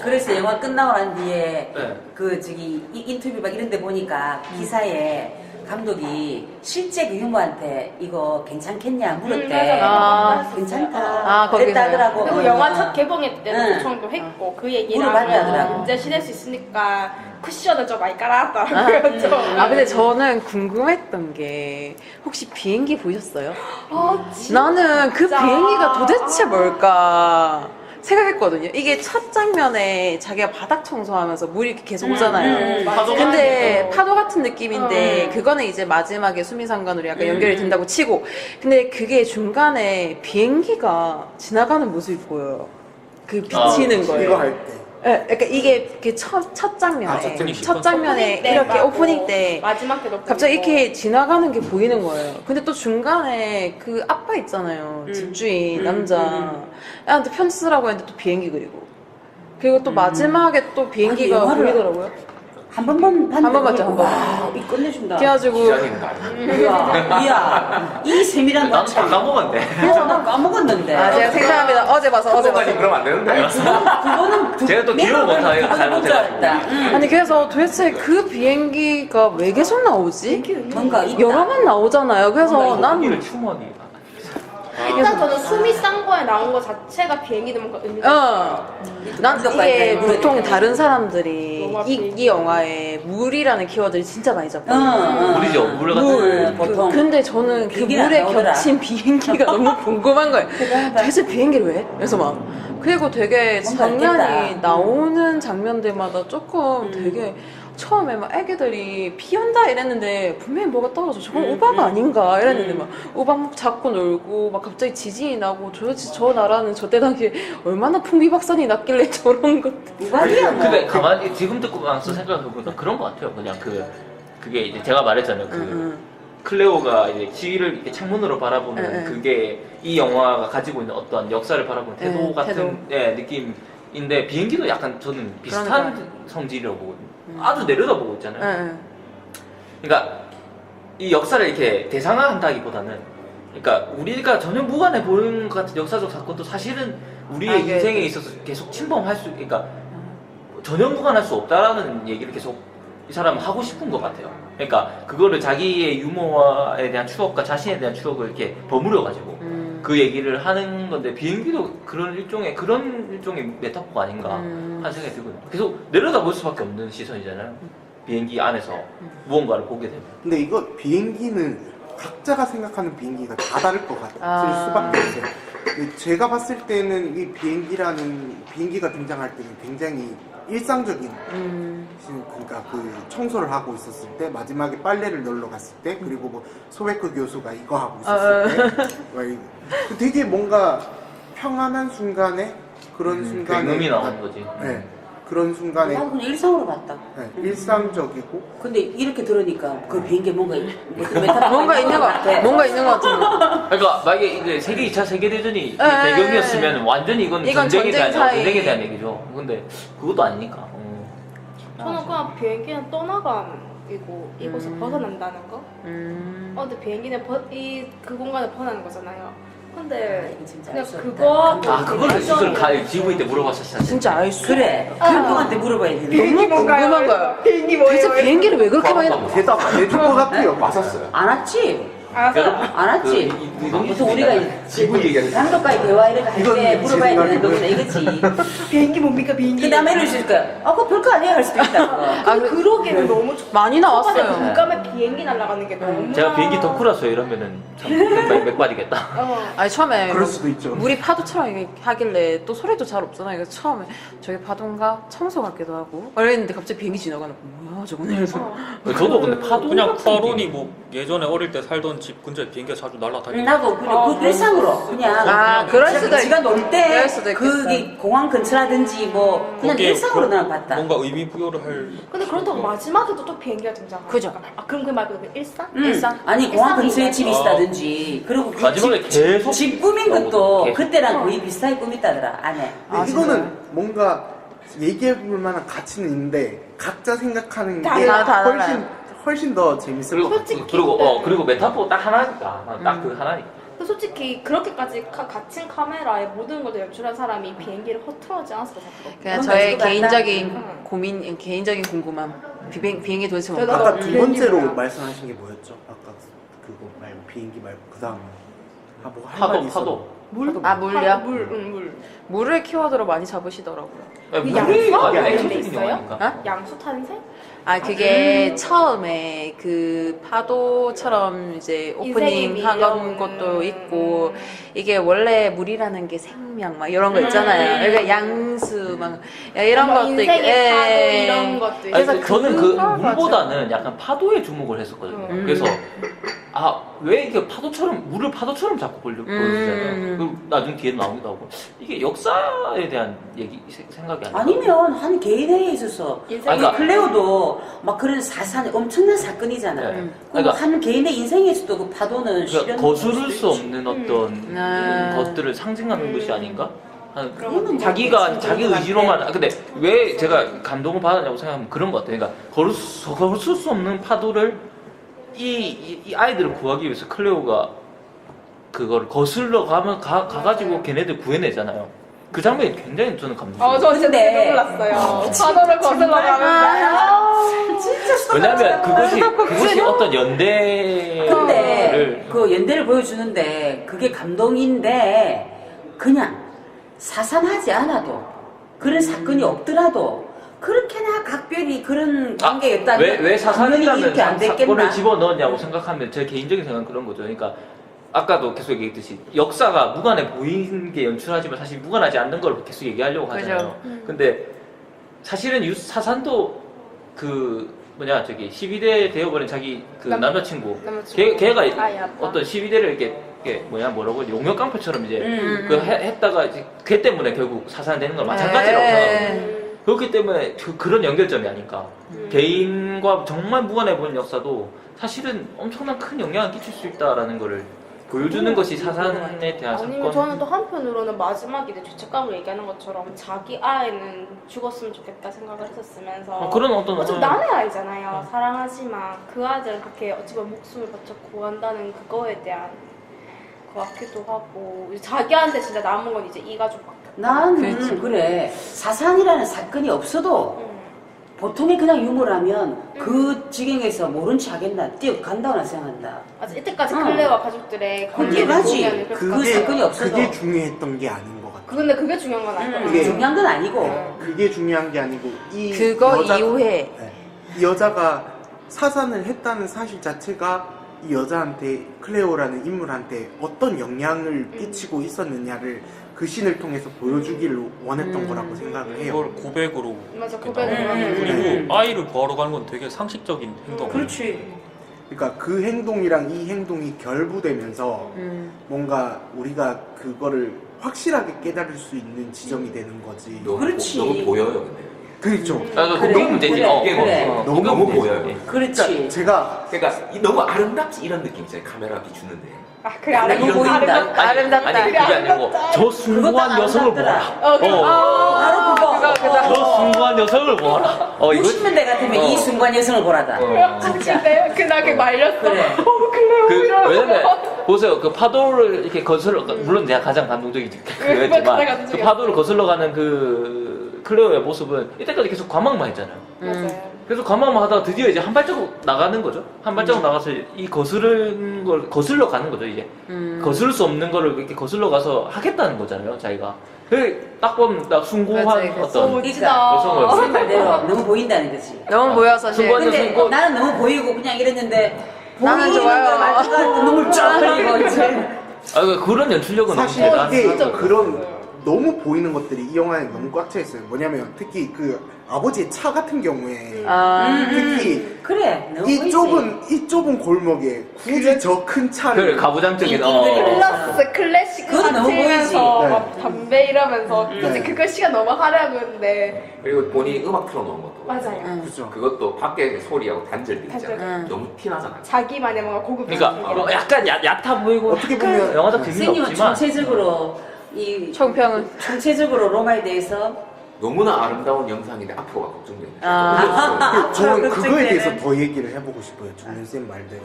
그래서 영화 끝나고 난 뒤에 네. 그 저기 인터뷰 막 이런 데 보니까 기사에 감독이 실제 그 유모한테 이거 괜찮겠냐 물었대. 아. 괜찮다. 아, 그랬다 거기서요? 하더라고. 그리고 영화 첫 개봉회 때도 응. 요청도 했고 그 얘기를 물어봤다 하더라고. 하면 문제 실을 수 있으니까 쿠션을 좀 많이 깔아놨다고 좀. 아 근데 저는 궁금했던 게 혹시 비행기 보셨어요? 진짜. 나는 그 비행기가 도대체 뭘까 생각했거든요. 이게 첫 장면에 자기가 바닥 청소하면서 물이 이렇게 계속 오잖아요. 맞아. 근데 파도 같은 느낌인데 그거는 이제 마지막에 수미상관으로 약간 연결이 된다고 치고 근데 그게 중간에 비행기가 지나가는 모습이 보여요. 그 비치는 거예요. 이거 할 때. 그러니까 이게 그 첫 장면에 아, 첫 장면. 첫 장면에 오프닝 때 이렇게 나고 오프닝 때 마지막 때도 갑자기 보이고. 이렇게 지나가는 게 보이는 거예요. 근데 또 중간에 그 아빠 있잖아요. 집주인 남자. 애한테 편지 쓰라고 했는데 또 비행기 그리고 또 마지막에 또 비행기가 아니, 영화를- 보이더라고요. 한 번만 봤는데 한번 봤죠, 한 번. 와, 이 끝내준다. 그래가지고 기자님 거 아니야? 이야, 이 세밀한 나도 다 까먹었는데. 나 까먹었는데. 제가 생각합니다. 어제 봐서 그거까지 그러면 안 되는데요? 그거는 제가 또 기억을 못해요. 잘 못해가지고. 아니 그래서 도대체 그 비행기가 왜 계속 나오지? 뭔가 있다. 여러 번 나오잖아요. 그래서 난 거기를 추모하니. 일단 저는 숨이 싼 거에 나온 거 자체가 비행기도 뭔가 의미가 난 이게 물에 보통 대해. 다른 사람들이 영화 이 영화에 물이라는 키워드를 진짜 많이 잡거든요. 물이죠. 물 같은 물, 보통. 근데 저는 그 비행기는 물에 안 나오더라. 겹친 비행기가 너무 궁금한 거예요. 대단하다. 도대체 비행기를 왜? 그래서 막 그리고 되게 뭔가 장면이 있겠다. 나오는 장면들마다 조금 되게 처음에 막 애기들이 피 온다 이랬는데 분명히 뭐가 떨어져. 저건 우박 아닌가 이랬는데 막 우박 막 잡고 놀고 막 갑자기 지진이 나고 도대체 저 나라는 저때 당시에 얼마나 풍비박산이 났길래 저런 것들. 우박이야 뭐. 근데 가만히 지금 듣고 나서 생각해보니까 그런 것 같아요. 그냥 그게 이제 제가 말했잖아요. 클레오가 이제 시위를 이렇게 창문으로 바라보는 그게 이 영화가 가지고 있는 어떤 역사를 바라보는 태도 같은 느낌인데 비행기도 약간 저는 비슷한 성질이라고 보거든요. 아주 내려다보고 있잖아요. 그러니까 이 역사를 이렇게 대상화한다기보다는 그러니까 우리가 전혀 무관해 보이는 것 같은 역사적 사건도 사실은 우리의 인생에 있어서 계속 침범할 수, 그러니까 전혀 무관할 수 없다라는 얘기를 계속 이 사람은 하고 싶은 것 같아요. 그러니까 그거를 자기의 유머에 대한 추억과 자신에 대한 추억을 이렇게 버무려가지고 그 얘기를 하는 건데 비행기도 그런 일종의 메타포가 아닌가 하는 생각이 들거든요. 계속 내려다볼 수밖에 없는 시선이잖아요. 비행기 안에서 무언가를 보게 되면. 근데 이거 비행기는 각자가 생각하는 비행기가 다 다를 것 같을 수밖에 없어요. 근데 제가 봤을 때는 이 비행기가 등장할 때는 굉장히 일상적인 그러니까 그 청소를 하고 있었을 때 마지막에 빨래를 널러 갔을 때 그리고 뭐 소베크 교수가 이거 하고 있었을 때 되게 뭔가 평안한 순간에 그런 순간에 의미 나오는 거지. 네, 그런 순간에 난 그냥 일상으로 봤다. 네, 일상적이고 근데 이렇게 들으니까 그 비행기에 뭔가 메타포가 뭔가 있는 것 같아. 뭔가 있는 것 같은데. 그러니까 만약에 이제 2차 세계대전이 배경이었으면 완전히 이건 이건 전쟁에 대한 전쟁 사이. 전쟁에 대한 얘기죠. 근데 그것도 아니니까. 저는 그냥 비행기는 떠나감이고 이곳을 벗어난다는 거. 근데 비행기는 그 공간을 벗어나는 거잖아요. 근데 진짜 그냥 알 수 그거 없다. 그걸 스스로 지구인 때 물어봤었잖아. 진짜 알 수. 그래. 그분한테 물어봐야 되는데. 너무 궁금한 거야. 비행기 도대체 비행기를 왜 그렇게 많이 대답 안 해줄 것 같아요. 맞았어요. 안 왔지? 알았어요. 안 왔지? 무슨 우리가 지구 얘기하는 감독과의 대화 이렇게 할 이건 때 물어봐야 지금 되는 거구나 이거지. 비행기 뭡니까 비행기? 그 다음에 이럴 수 있을 거야. 그거 별거 아니에요 할 수도 있다. 그러기에는 너무 많이 나왔어요. 물감에 비행기 날아가는 게 너무. 제가 비행기 덕후라서 이러면은 참 맥 빠지겠다. 아니 처음에 그럴 수도 있죠. 물이 파도처럼 이렇게 하길래 또 소리도 잘 없잖아요. 그래서 처음에 저게 파도인가 청소 같기도 하고 그랬는데 갑자기 비행기 지나가는 거 뭐야 저거는 이래서 저도 근데 파도 그냥 같은 파론이 게- 뭐 예전에 어릴 때 살던 집 근처에 비행기가 자주 날아다니고 나도 그 일상으로 그냥 그럴 수도 지가 놀 때 그럴 수도 있겠다. 그게 공항 근처라든지 뭐 그냥 거기에 일상으로 난 봤다. 뭔가 의미 부여를 할 근데 그렇다고 마지막에도 또 비행기가 등장하니까. 그죠. 그럼 그 말고 일상? 일상? 아니 공항 근처에 일상이 집이 있다든지 그리고 그 마지막에 계속 집 꾸민 것도 계속. 그때랑 거의 비슷하게 꾸몄다더라 안에. 근데 이거는 뭔가 얘기해볼 만한 가치는 있는데 각자 생각하는 게 달라요. 훨씬 더 재밌을 것 같아요. 솔직히 그리고 메타포 딱 하나니까 딱 그 하나니까. 근데 솔직히 그렇게까지 갇힌 카메라에 모든 걸 연출한 사람이 비행기를 허투루하지 않았을 것 같아요. 그냥 그건 저의 맞을 것 같다. 개인적인 고민, 개인적인 궁금함. 비행기 도대체 저도 뭔가? 아까 두 번째로 비행기 말씀하신 게 뭐였죠? 아까 그거 말고 비행기 말고 그 다음에 파도. 물? 물이요? 물. 물을 키워드로 많이 잡으시더라고요. 물이 양수? 아주 이런 데 액션적인 있어요? 영화인가? 어? 양수 탄생? 그게 처음에 그 파도처럼 이제 오프닝 인생의 하던 미련. 것도 있고 이게 원래 물이라는 게 생명 막 이런 거 있잖아요. 그러니까 양수 막 이런 뭐 것도 있고 인생의 파도 이런 것도 있고. 아니, 그래서 저는 그 그거 물보다는 약간 파도에 주목을 했었거든요. 그래서 왜 이게 파도처럼 물을 파도처럼 자꾸 보여주잖아요. 그리고 나중에 뒤에 나오기도 하고 이게 역사에 대한 얘기 생각이 아니에요. 아니면 한 개인에 있어서 인생에 아니, 클레오도 막 그런 사산 엄청난 사건이잖아. 네. 그리고 그러니까- 한 개인의 인생에서도 그 파도는 그러니까 실현 거스를 수 없는 어떤 것들을 상징하는 것이 아닌가? 그거는 자기가 뭐 자기 진짜 의지로만 근데 왜 제가 감동을 받았냐고 생각하면 그런 것 같아요. 그러니까 거슬 수 없는 파도를 이 아이들을 구하기 위해서 클레오가 그걸 거슬러 가가지고 걔네들 구해내잖아요. 그 장면이 굉장히 저는 감동이에요. 저 진짜 근데- 되게 놀랐어요. 파도를 거슬러 가면서. 진짜 수다 왜냐하면 그것이 어떤 연대를 근데 그 연대를 보여주는데 그게 감동인데 그냥 사산하지 않아도 그런 사건이 없더라도 그렇게나 각별히 그런 관계가 있다면 왜 사산이라는 이렇게 안 됐겠나? 사건을 집어넣었냐고 생각하면 제 개인적인 생각은 그런 거죠. 그러니까 아까도 계속 얘기했듯이 역사가 무관해 보이는 게 연출하지만 사실 무관하지 않는 걸 계속 얘기하려고 하잖아요. 근데 사실은 사산도 그 저기 12대 되어버린 자기 그 남자친구 걔가 어떤 12대를 이렇게 뭐라고 용역 깡패처럼 이제 했다가 이제 걔 때문에 결국 사산되는 건 마찬가지라고 생각하거든요. 그렇기 때문에 그런 연결점이 아닐까. 개인과 정말 무관해 보이는 역사도 사실은 엄청난 큰 영향을 끼칠 수 있다라는 거를 보여주는 것이 사산에 대한 아니면 사건. 저는 또 한편으로는 마지막에 이제 죄책감을 얘기하는 것처럼 자기 아이는 죽었으면 좋겠다 생각을 했었으면서 그런 어떤 어차피 남의 아이잖아요. 사랑하지만 그 아이들은 그렇게 어찌 보면 목숨을 바쳐 구한다는 그거에 대한 것 같기도 하고 자기한테 진짜 남은 건 이제 이 가족밖에 없다. 나는 그래 사산이라는 사건이 없어도 보통의 그냥 유머라면 그 지경에서 모른 체 하겠나 뛰어간다고 생각한다. 맞아, 이때까지 클레어와 가족들의 관계를 보면 그 사건이 없어도 그게 중요했던 게 아닌 것 같아요. 근데 그게 중요한 건 아니고 이게- 중요한 건 아니고 그게 중요한 게 아니고 그거 이후에 이 여자가 사산을 했다는 사실 자체가 이 여자한테 클레오라는 인물한테 어떤 영향을 끼치고 있었느냐를 그 신을 통해서 보여주기를 원했던 거라고 생각을 해요. 이걸 고백으로 맞아, 이렇게 고백으로 나오고. 하는 그리고 아이를 구하러 가는 건 되게 상식적인 행동. 그렇지. 그러니까 그 행동이랑 이 행동이 결부되면서 뭔가 우리가 그거를 확실하게 깨달을 수 있는 지점이 되는 거지. 그렇지. 너무 보여요, 근데. 그렇죠. 그게 문제지. 그래, 그래. 너무 보여요. 그렇지. 제가 그러니까 너무 아름답지 이런 느낌 있잖아요. 카메라 비추는데. 그래 너무 보인다. 아름답다. 아니 그게 아니고 저 숭고한 여성을 보라. 바로 그거. 저 숭고한 여성을 보라. 이거 90년대 같으면 이 순간 여성을 보라다. 진짜. 근데 그나게 말렸어. 그래. 왜냐면 보세요 그 파도를 이렇게 거슬러 물론 내가 가장 감동적이지 그랬지만 그 파도를 거슬러가는 그 클레오의 모습은 이때까지 계속 관망만 했잖아요. 맞아요. 그래서 관망만 하다가 드디어 이제 한 발자국 나가는 거죠. 한 발자국 나가서 이 거스른 걸 거슬러 가는 거죠 이제. 거스를 수 없는 거를 이렇게 거슬러 가서 하겠다는 거잖아요 자기가. 딱 보면 딱 숭고한 맞아요. 어떤 그러니까 여성을 생 말대로 너무 보인다는 거지. 너무 보여서 숭고한 근데 여성이고 나는 너무 보이고 그냥 이랬는데 나는 보이는 좋아요. 거 말투가 눈물 쫙 흘리고 이제. 그런 연출력은 너무 사실 대단한 이게 것 같아요. 그런 너무 보이는 것들이 이 영화에 너무 꽉 차 있어요. 뭐냐면 특히 그 아버지의 차 같은 경우에 특히 그래. 너무 이 보이지. 좁은 골목에 굳이 저 큰 차를 그래 가부장적인 플러스 클래식 그거 너무 파티면서 보이지. 막 담배 이러면서 근데 그거 시간 너무 하려는데 그리고 본인이 음악 틀어놓은 것도. 맞아요. 그죠. 그것도 밖에 소리하고 단절돼 있잖아요. 단절. 너무 티나잖아요. 자기만의 뭔가 고급 그러니까 약간 얕아 보이고 어떻게 보면 영화적 재미는 선생님은 없지만 전체적으로 이 총평은 전체적으로 로마에 대해서 너무나 아름다운 영상인데 앞으로가 걱정돼요. 저는 그거에 걱정되네. 대해서 더 얘기를 해보고 싶어요. 정윤쌤 말대로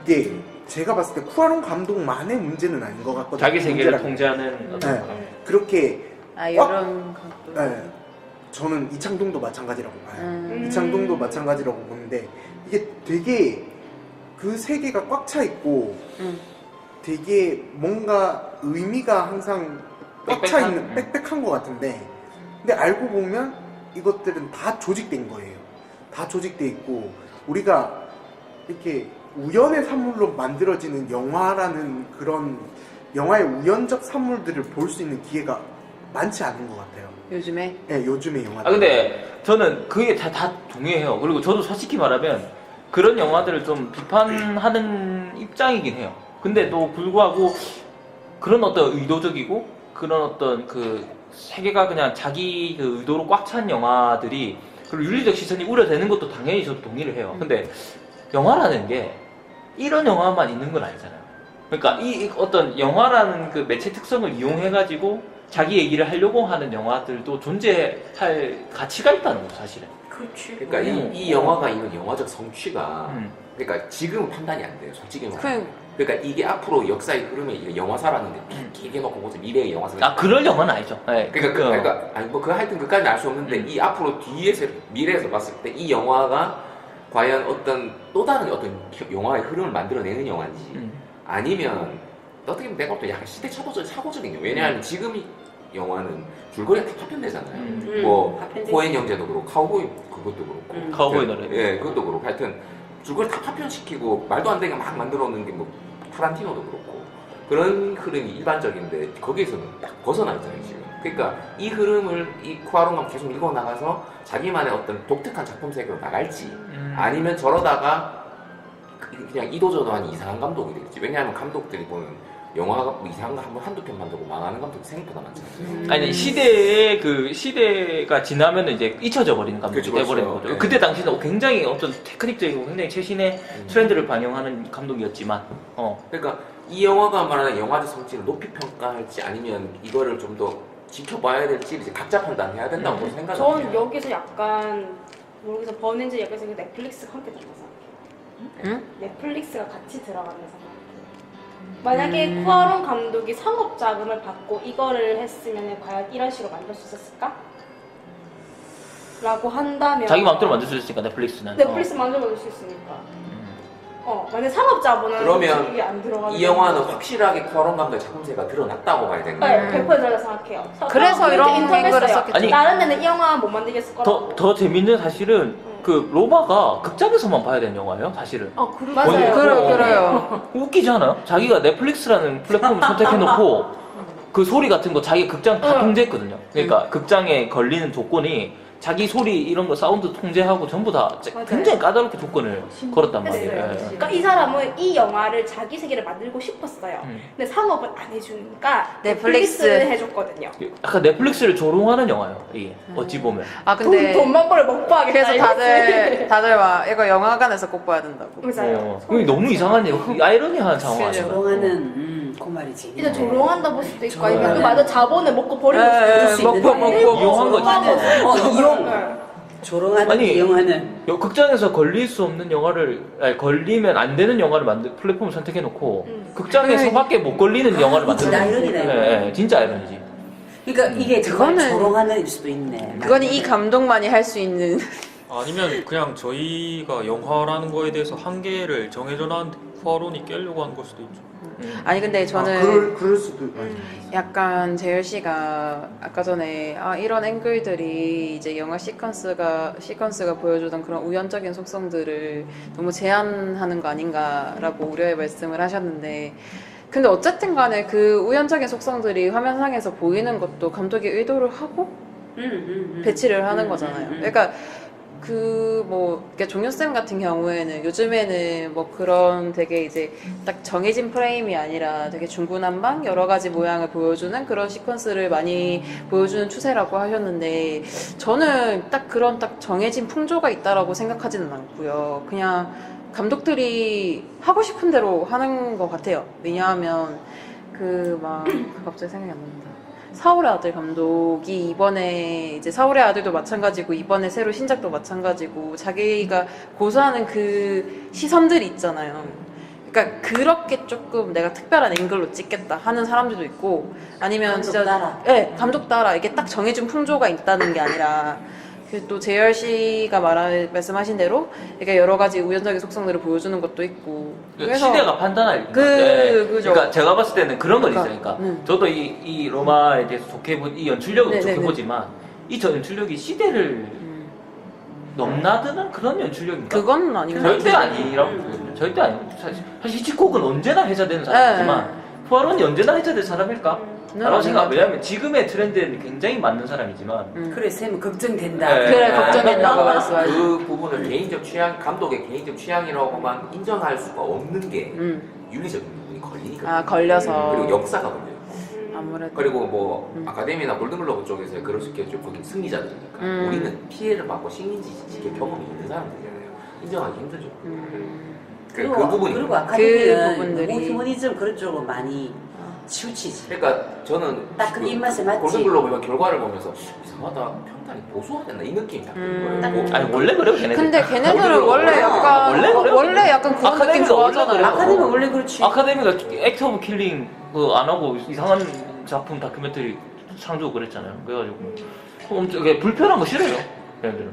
이게 제가 봤을 때 쿠아론 감독만의 문제는 아닌 것 같거든요. 자기 세계를 문제라는 통제하는 어떤 네. 그렇게 이런 것도 네. 저는 이창동도 마찬가지라고 봐요. 이창동도 마찬가지라고 보는데 이게 되게 그 세계가 꽉 차 있고 되게 뭔가 의미가 항상 꽉 차 있는 빽빽한 것 같은데 근데 알고 보면 이것들은 다 조직된 거예요. 다 조직돼 있고 우리가 이렇게 우연의 산물로 만들어지는 영화라는 그런 영화의 우연적 산물들을 볼 수 있는 기회가 많지 않은 것 같아요. 요즘에 네, 요즘의 영화. 근데 저는 그게 다 동의해요. 그리고 저도 솔직히 말하면 그런 영화들을 좀 비판하는 입장이긴 해요. 근데 또 불구하고 그런 어떤 의도적이고 그런 어떤 그 세계가 그냥 자기 그 의도로 꽉 찬 영화들이 그리고 윤리적 시선이 우려되는 것도 당연히 저도 동의를 해요. 근데 영화라는 게 이런 영화만 있는 건 아니잖아요. 그러니까 이 어떤 영화라는 그 매체 특성을 이용해가지고 자기 얘기를 하려고 하는 영화들도 존재할 가치가 있다는 거죠, 사실은. 그렇지. 그러니까 이 영화가 이런 영화적 성취가 그러니까 지금 판단이 안 돼요. 솔직히 말하면. 그러니까 이게 앞으로 역사의 흐름에 이게 영화사라는데 길게 놓고 보자 미래의 영화사. 아 그럴 영화는 아니죠. 네, 그러니까 아니 뭐 그 하여튼 그까지는 알 수 없는데 이 앞으로 뒤에서 미래에서 봤을 때 이 영화가 과연 어떤 또 다른 어떤 영화의 흐름을 만들어내는 영화인지 아니면 어떻게 보면 내가 볼 때 약간 시대 착오적인 영화. 왜냐하면 지금 이 영화는 줄거리가 다 파편되잖아요. 뭐 코엔 형제도 그렇고 카우보이 그것도 그렇고 카우보이 노래. 예, 그것도 그렇고 하여튼 줄거리 다 파편시키고 말도 안 되게 막 만들어 놓는 게 뭐 타란티노도 그렇고 그런 흐름이 일반적인데 거기에서는 딱 벗어나 있잖아요 지금. 그러니까 이 흐름을 이 쿠아론가 계속 읽어 나가서 자기만의 어떤 독특한 작품 세계로 나갈지 아니면 저러다가 그냥 이도저도한 이상한 감독이 될지. 왜냐하면 감독들이 보면 영화가 뭐 이상한 거 한두 편 만들고 망하는 감독이 생각보다 많잖아요. 아니 시대의 그 시대가 지나면 이제 잊혀져 버리는 감독이 그렇죠, 돼버리는 그렇죠. 거죠. 네. 그때 당시는 굉장히 어떤 테크닉적이고 굉장히 최신의 트렌드를 반영하는 감독이었지만, 그러니까 이 영화가 말하는 영화적 성취를 높이 평가할지 아니면 이거를 좀 더 지켜봐야 될지 이제 각자 판단해야 된다고 생각합니다. 저는 여기서 약간 모르겠어 버는지 약간 넷플릭스가 함께 들어가서 응? 넷플릭스가 같이 들어가면서 만약에 쿠아론 감독이 상업 자금을 받고 이거를 했으면 과연 이런 식으로 만들 수 있었을까? 라고 한다면 자기 마음대로 만들 수 있으니까 넷플릭스는. 넷플릭스 만들 수 있으니까 만약 상업 자본은 그러면 이게 안 들어가는 이 영화는 확실하게 쿠아론 감독의 작품세가 드러났다고 봐야 되는 거예요. 네, 100% 들어가 생각해요. 그래서 이런 인터뷰 걸 했어요. 썼겠죠. 아니, 다른 데는 이 영화 못 만들겠을 거라고. 더 재밌는 사실은 그 로마가 극장에서만 봐야 되는 영화예요, 사실은. 맞아요. 그래요. 웃기지 않아요? 자기가 넷플릭스라는 플랫폼을 선택해놓고 그 소리 같은 거 자기 극장 다 통제했거든요. 그러니까 극장에 걸리는 조건이 자기 소리 이런 거 사운드 통제하고 전부 다 굉장히 까다롭게 조건을 걸었단 말이에요. 했어요. 예. 그러니까 이 사람은 이 영화를 자기 세계를 만들고 싶었어요. 근데 상업을 안 해주니까 넷플릭스. 넷플릭스를 해줬거든요. 약간 넷플릭스를 조롱하는 영화예요, 이게. 어찌 보면. 아 근데 돈만 벌 먹고 하겠다. 그래서 다들 막 이거 영화관에서 꼭 봐야 된다고. 맞아요. 그게 너무 이상한 아이러니한 상황 아니에요? 조롱하는 그 말이지. 이제 조롱한다 볼 수도 있고 조롱하는. 아니면 맞아 자본을 먹고 버리고 예, 싶을 수도 먹고 있는데 이용한 거지. 이용. 네. 조롱하는 아니, 이용하는. 극장에서 걸릴 수 없는 영화를, 아니, 걸리면 안 되는 영화를 플랫폼을 선택해놓고 극장에서밖에 못 걸리는 영화를 진짜 만드는 아이러니네. 진짜 아이러니지. 그러니까 이게 정말 그거는- 조롱하는 일 수도 있네. 그건 이 감독만이 할 수 있는. 아니면 그냥 저희가 영화라는 거에 대해서 한계를 정해져놨는데 쿠아론이 깨려고 하는 걸 수도 있죠. 아니 근데 저는 그럴 수도 약간 재열 씨가 아까 전에 이런 앵글들이 이제 영화 시퀀스가 보여주던 그런 우연적인 속성들을 너무 제한하는 거 아닌가라고 우려의 말씀을 하셨는데, 근데 어쨌든 간에 그 우연적인 속성들이 화면상에서 보이는 것도 감독이 의도를 하고 배치를 하는 거잖아요. 그러니까 그러니까 종료쌤 같은 경우에는 요즘에는 뭐 그런 되게 이제 딱 정해진 프레임이 아니라 되게 중구난방 여러 가지 모양을 보여주는 그런 시퀀스를 많이 보여주는 추세라고 하셨는데, 저는 딱 그런 딱 정해진 풍조가 있다라고 생각하지는 않고요. 그냥 감독들이 하고 싶은 대로 하는 것 같아요. 왜냐하면 갑자기 생각이 안 납니다. 사울의 아들 감독이 이번에 이제 사울의 아들도 마찬가지고 이번에 새로 신작도 마찬가지고 자기가 고수하는 그 시선들이 있잖아요. 그러니까 그렇게 조금 내가 특별한 앵글로 찍겠다 하는 사람들도 있고, 아니면 감독 진짜 따라. 네, 감독 따라 이게 딱 정해진 풍조가 있다는 게 아니라 또 재열 씨가 말씀하신 대로 이게 여러 가지 우연적인 속성들을 보여주는 것도 있고. 그래서 시대가 판단할 건데. 그죠. 그러니까 제가 봤을 때는 그런 건 있어요. 그러니까, 그러니까 저도 이 로마에 대해서 이 연출력을 네, 좋게 네, 네. 보지만 이 연출력이 시대를 넘나드는 그런 연출력인가? 그건 아닌 것 절대 같아요. 아니라고 보거든요. 절대 아니고 사실 히치콕은 언제나 회자되는 사람이지만 쿠아론이 언제나 회자될 사람일까? 라고 생각. 왜냐면 지금의 트렌드에는 굉장히 맞는 사람이지만 그래 쌤은 걱정된다. 네. 그래, 걱정된다고 말씀하시죠. 그 부분을 개인적 취향, 감독의 개인적 취향이라고만 인정할 수가 없는 게 윤리적인 부분이 걸리니까. 아, 걸려서. 그리고 역사가 걸려요. 아무래도. 그리고 뭐 아카데미나 골든글로브 쪽에서 그럴 수 있겠죠. 거기 승리자들이니까. 우리는 피해를 받고 식민지식의 경험이 있는 사람들이잖아요. 인정하기 힘들죠. 그 부분이. 그리고 아카데미는 부분들이. 너무 휴머니즘 그런 쪽으로 많이 치우치지. 그러니까 저는 딱그 입맛에 맞지. 골든글로브 이번 결과를 보면서 이상하다, 평단이 보수화됐나 이 느낌이 딱 드는 거예요. 아니 원래 그래요 걔네들. 근데 걔네들은 원래 약간 원래 그래요? 원래 약간 그런 느낌 아카데미가 원래 좋아하잖아요. 그래요. 아카데미 원래 그렇지. 아카데미가 액트 오브 킬링 안 하고 이상한 작품 다큐멘터리 창조 그랬잖아요. 그래가지고 엄청 불편한 거 싫어요. 걔네들은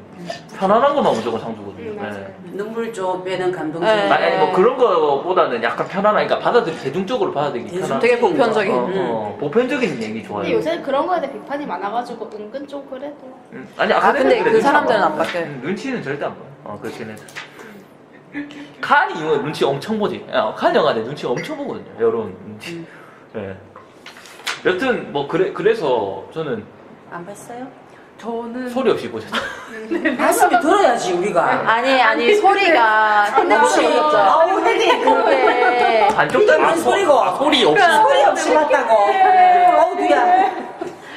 편안한 것만 무조건 창조거든요. 네. 눈물 좀 빼는 감동적. 네. 아니 뭐 그런 거보다는 약간 편안하니까 대중적으로 받아들이기 편한. 되게 보편적인. 보편적인 얘기 좋아요. 근데 요새 그런 거에 대해 비판이 많아가지고 은근 좀 그래도. 아니 아, 근데 아카데미는 그 눈치 안 사람들은 봐요. 안 바뀌어요. 눈치는 절대 안 봐요. 그렇긴 해. 칸이 이거 눈치 엄청 보지. 칸 영화들 눈치 엄청 보거든요. 여러분 눈치. 네. 여튼 뭐 그래서 저는 안 봤어요? 저는 소리 없이 보셨죠. 봤으면 들어야지 우리가. 아니 소리가 핸드폰으로 봤죠. 아우 헤딩. 그게 반쪽 이게 무슨 소리고? 소리 없이. 소리 없이 봤다고. 어우 뒤야.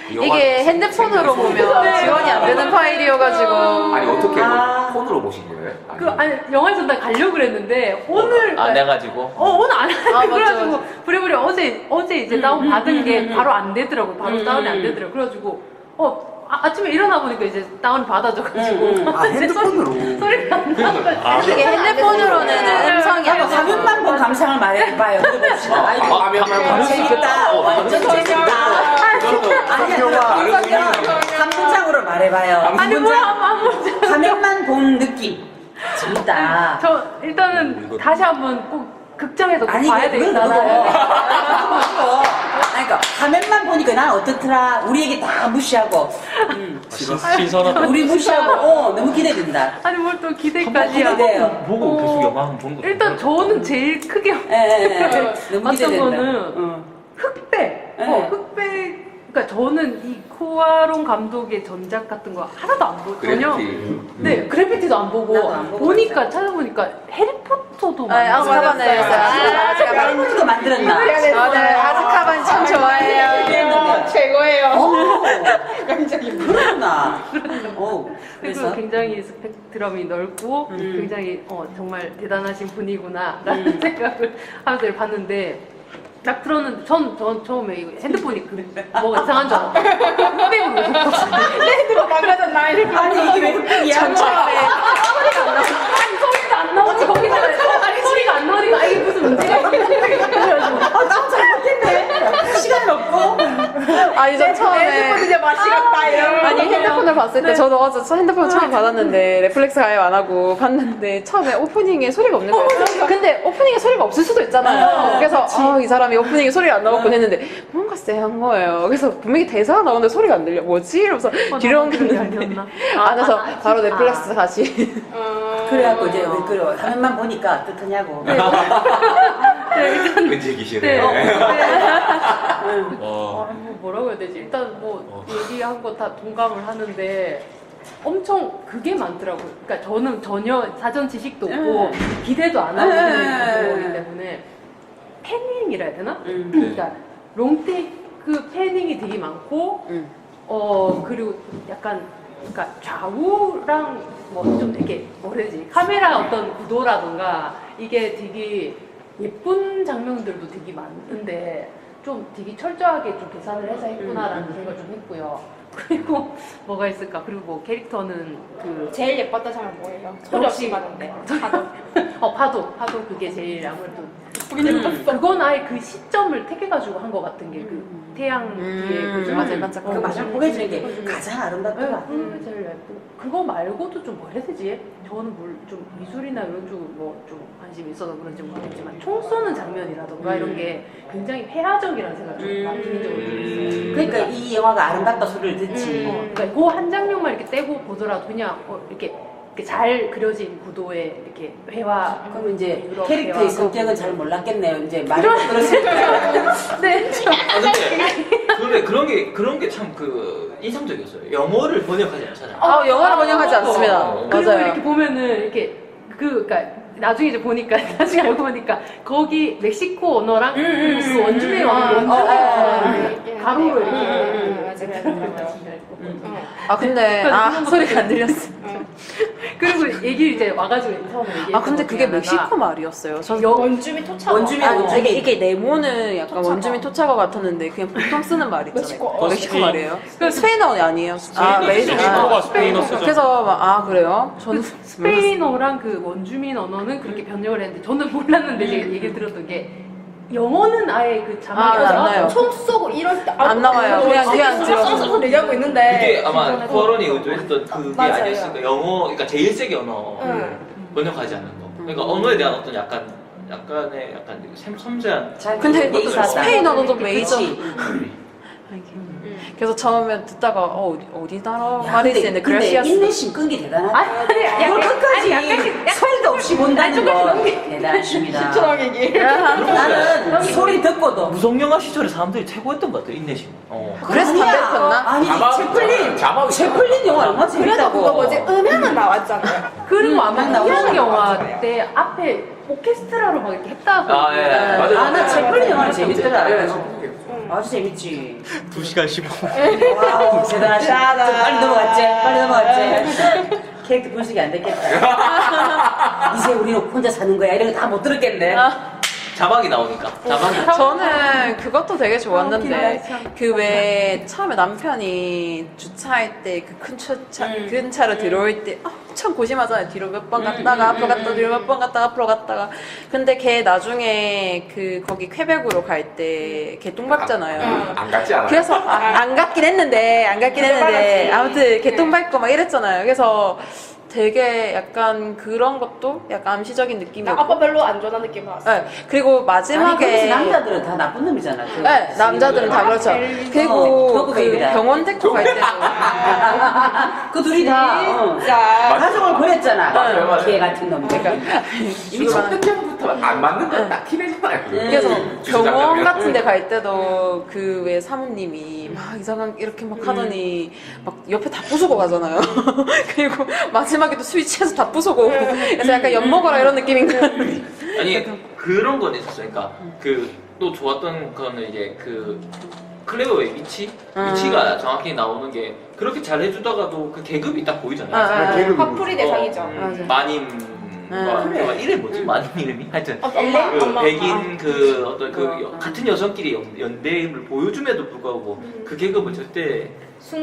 이게 핸드폰으로 보면 지원이 안 되는 파일이어가지고. 아니 어떻게 아. 폰으로 보신 거예요? 아니 영화에서 나 가려고 그랬는데 오늘 안 해가지고. 오늘 안 해. 맞아, 그래가지고 맞아. 부랴부랴 어제 이제 다운 받은 게 바로 안 되더라고. 바로 다운이 안 되더라고. 그래가지고 아침에 일어나 보니까 이제 다운 받아줘가지고 아, 핸드폰으로. 소리가 안 나. 이게 핸드폰으로는 음성이 안 한번 돼요. 화면만 본 감상을 말해봐요. 들어봅시다. 아이고 화면만 재밌다. 완전 재밌다. 아니야. 한 문장으로 말해봐요. 아니 뭐야 아무 화면만 본 느낌. 재밌다. 저 일단은 다시 한번 꼭 극장에서 꼭 아니 봐야 그건 되겠다. 그러니까 화면만 보니까 난 어떻더라. 우리 얘기 다 무시하고. 신선하다. 우리 무시하고. 너무 기대된다. 아니 뭘 또 기대까지야. 기대돼요. 보고 계속 영화 본 거. 일단 저는 제일 크게 너무 봤던 기대된다. 거는 흑백. 네. 흑백. 그러니까 저는 이 쿠아론 감독의 전작 같은 거 하나도 안 보고 전혀. 네, 그래피티도 안 보고 나도 안 보고 보니까 찾아보니까 해리포터도 네, 아즈카반을 했어요. 제가 해리포터도 만들었나? 저는 아즈카반 참 좋아해요. 최고예요. 그렇구나. 그리고 그래서 굉장히 스펙트럼이 넓고 굉장히 정말 대단하신 분이구나라는 생각을 하면서 봤는데 딱 들었는데 전 처음에 이거 핸드폰이 뭐가 이상한 줄 알았어요. 흑백으로 왜 흑백이야? 핸드폰 망가졌나 이렇게. 아니 이게 왜 흑백이야? 아니 소리가 안 나오지 거기서 소리가 안 나오니까 이게 무슨 문제가 있겠지 그래가지고 나 잘못했네. 시간이 없고. 아니 저 처음에 이제 맛이 갔다 이런. 아니 핸드폰을 봤을 때 저도 어제 핸드폰 처음 받았는데 넷플릭스 가입 안 하고 봤는데 처음에 오프닝에 소리가 없는 거예요. 근데 오프닝에 소리가 없을 수도 있잖아요. 그래서 이 사람이 오프닝에 소리가 안 나왔군 했는데 뭔가 쎄한 거예요. 그래서 분명히 대사가 나오는데 소리가 안 들려. 뭐지? 이러면서 뒤로 갔는데 아니었나? 안에서 바로 넷플릭스 다시. 그래갖고 이제 그래 화면만 보니까 어떡하냐고. 끈질기시네. 뭐라고 해야 되지? 일단 뭐 얘기한 거 다 동감을 하는데 엄청 그게 많더라고요. 그러니까 저는 전혀 사전 지식도 없고 기대도 안 하고 있는 거기 때문에 패닝이라 해야 되나? 그러니까 롱테이크 패닝이 되게 많고 그리고 약간 그러니까 좌우랑 뭐 좀 되게 뭐라 해야 되지? 카메라 어떤 구도라든가 이게 되게 예쁜 장면들도 되게 많은데 좀 되게 철저하게 좀 계산을 해서 했구나라는 생각을 좀 했고요. 그리고 뭐가 있을까? 그리고 뭐 캐릭터는 그 제일 예뻤던 장면 뭐예요? 소리 없이 봤는데. 파도 그게 제일 아무래도 그건 아예 그 시점을 택해가지고 한 것 같은 게 그 태양 뒤에 그죠? 맞아요, 반짝거리는 그 마지막 보여주는 게 가장 아름답더라. 그게 제일 예쁘고 그거 말고도 좀 뭐라 해야 되지? 저는 좀 미술이나 이런 쪽 뭐 좀 관심이 있어서 그런지 모르겠지만 총 쏘는 장면이라던가 이런 게 굉장히 폐화적이라는 생각을 좀 많이 개인적으로 들었어요. 그러니까 이 영화가 아름답다 소리를 듣지. 그러니까 그 한 장면만 이렇게 떼고 보더라도 그냥 이렇게 잘 그려진 구도에 이렇게 회화. 그럼 이제 유럽 캐릭터의 회화. 성격은 잘 몰랐겠네요. 이제 말을 들었을 때. 네. 근데 근데 그런 게 참 그 인상적이었어요. 영어를 번역하지 않잖아요. 영어를 번역하지 않습니다. 그리고 맞아요. 이렇게 보면은 이렇게 그러니까 나중에 이제 보니까 나중에 알고 보니까 거기 멕시코 언어랑 그 원주민 언어 가로로 이렇게 근데 소리가 안 들렸어. 그리고 얘기를 이제 와가지고 처음에 얘기했던 근데 것 그게 중에 멕시코 말이었어요. 전 원주민 토착어. 원주민. 이게 네모는 약간 토착어. 원주민 토착어 같았는데 그냥 보통 쓰는 말 있잖아요. 멕시코. 멕시코 말이에요. 스페인어 아니에요? 멕시코가 스페인어 쓰죠. 그래서 그래요? 저는 스페인어랑 그 원주민 언어는 그렇게 변형을 했는데 저는 몰랐는데 제가 얘기를 들었던 게 영어는 아예 그 자막이 안 나와요. 총 쏘고 이럴 때 안 나와요. 그냥 들어서. 써서 얘기하고 있는데 그게 아마 쿠아론이 의도했던 그게 맞아요. 아니었을까. 영어, 그러니까 제일 세게 언어 번역하지 않는 거. 그러니까 언어에 대한 어떤 약간의 섬세한. 근데 얘기 스페인어도 그치. 메이저. 그래서 처음에 듣다가 어디 나라 말이지 했는데 근데 그라시아스. 인내심 끈기 대단하다. 이걸 끝까지 소리도 없이 본다는 거 대단하십니다. 나는 소리 듣고도 무성영화 시절에 사람들이 최고였던 것 같아요, 인내심. 그래서 담배 폈나? 아니 채플린 영화 얼마나 그래도 재밌다고. 그거 뭐지 음향은 나왔잖아요. 그리고 아마 나오죠. 이런 영화 때 앞에 오케스트라로 막 이렇게 했다고. 맞아요. 나 채플린 영화는 재밌더라. 아주 재밌지. 2시간 15분. 와우 대단하시다. 빨리 넘어갔지. 캐릭터 분석이 안 됐겠다. 이제 우리는 혼자 사는 거야. 이런 거 다 못 들었겠네. 자막이 나오니까. 저는 그것도 되게 좋았는데 그 왜 처음에 남편이 주차할 때 그 큰 차로 들어올 때 엄청 고심하잖아요. 뒤로 몇 번 갔다가 앞으로 갔다가 뒤로 몇 번 갔다가 앞으로 갔다가 근데 걔 나중에 그 거기 퀘벡으로 갈 때 걔 똥 밟잖아요. 안 같지 않아요? 그래서 안 갔긴 했는데 아무튼 개똥 밟고 막 이랬잖아요. 그래서 되게 약간 그런 것도 약간 암시적인 느낌이었고 아빠 별로 안 좋아하는 느낌 받았어. 네, 그리고 마지막에 아니, 남자들은 다 나쁜 놈이잖아. 네, 남자들은 다 그렇죠. 그리고 그 더그베이비다. 병원 데리고 갈 때도 그 둘이 다 가족을 보냈잖아. 맞아요. 개 같은 놈. 그러니까 이미 첫 등장부터 안 맞는 건 딱 티내잖아요. 그래서 병원 같은 데 갈 때도 그 왜 사모님이 막 이상한 이렇게 막 하더니 막 옆에 다 부수고 가잖아요. 그리고 마지막에도 술 취해서 다 부수고 그래서 약간 엿먹어라 이런 느낌인가. 아니 그런 건 있었어요. 그러니까 그 또 좋았던 거는 이제 그 클레오의 위치가 정확히 나오는 게 그렇게 잘 해주다가도 그 계급이 딱 보이잖아요. 계급이 화풀이 대상이죠. 마님 그래. 이름 뭐지? 마님 이름이 하여튼 엄마, 그 엄마. 백인 그 어떤 그 같은 여성끼리 연대임을 보여줌에도 불구하고 그 계급을 절대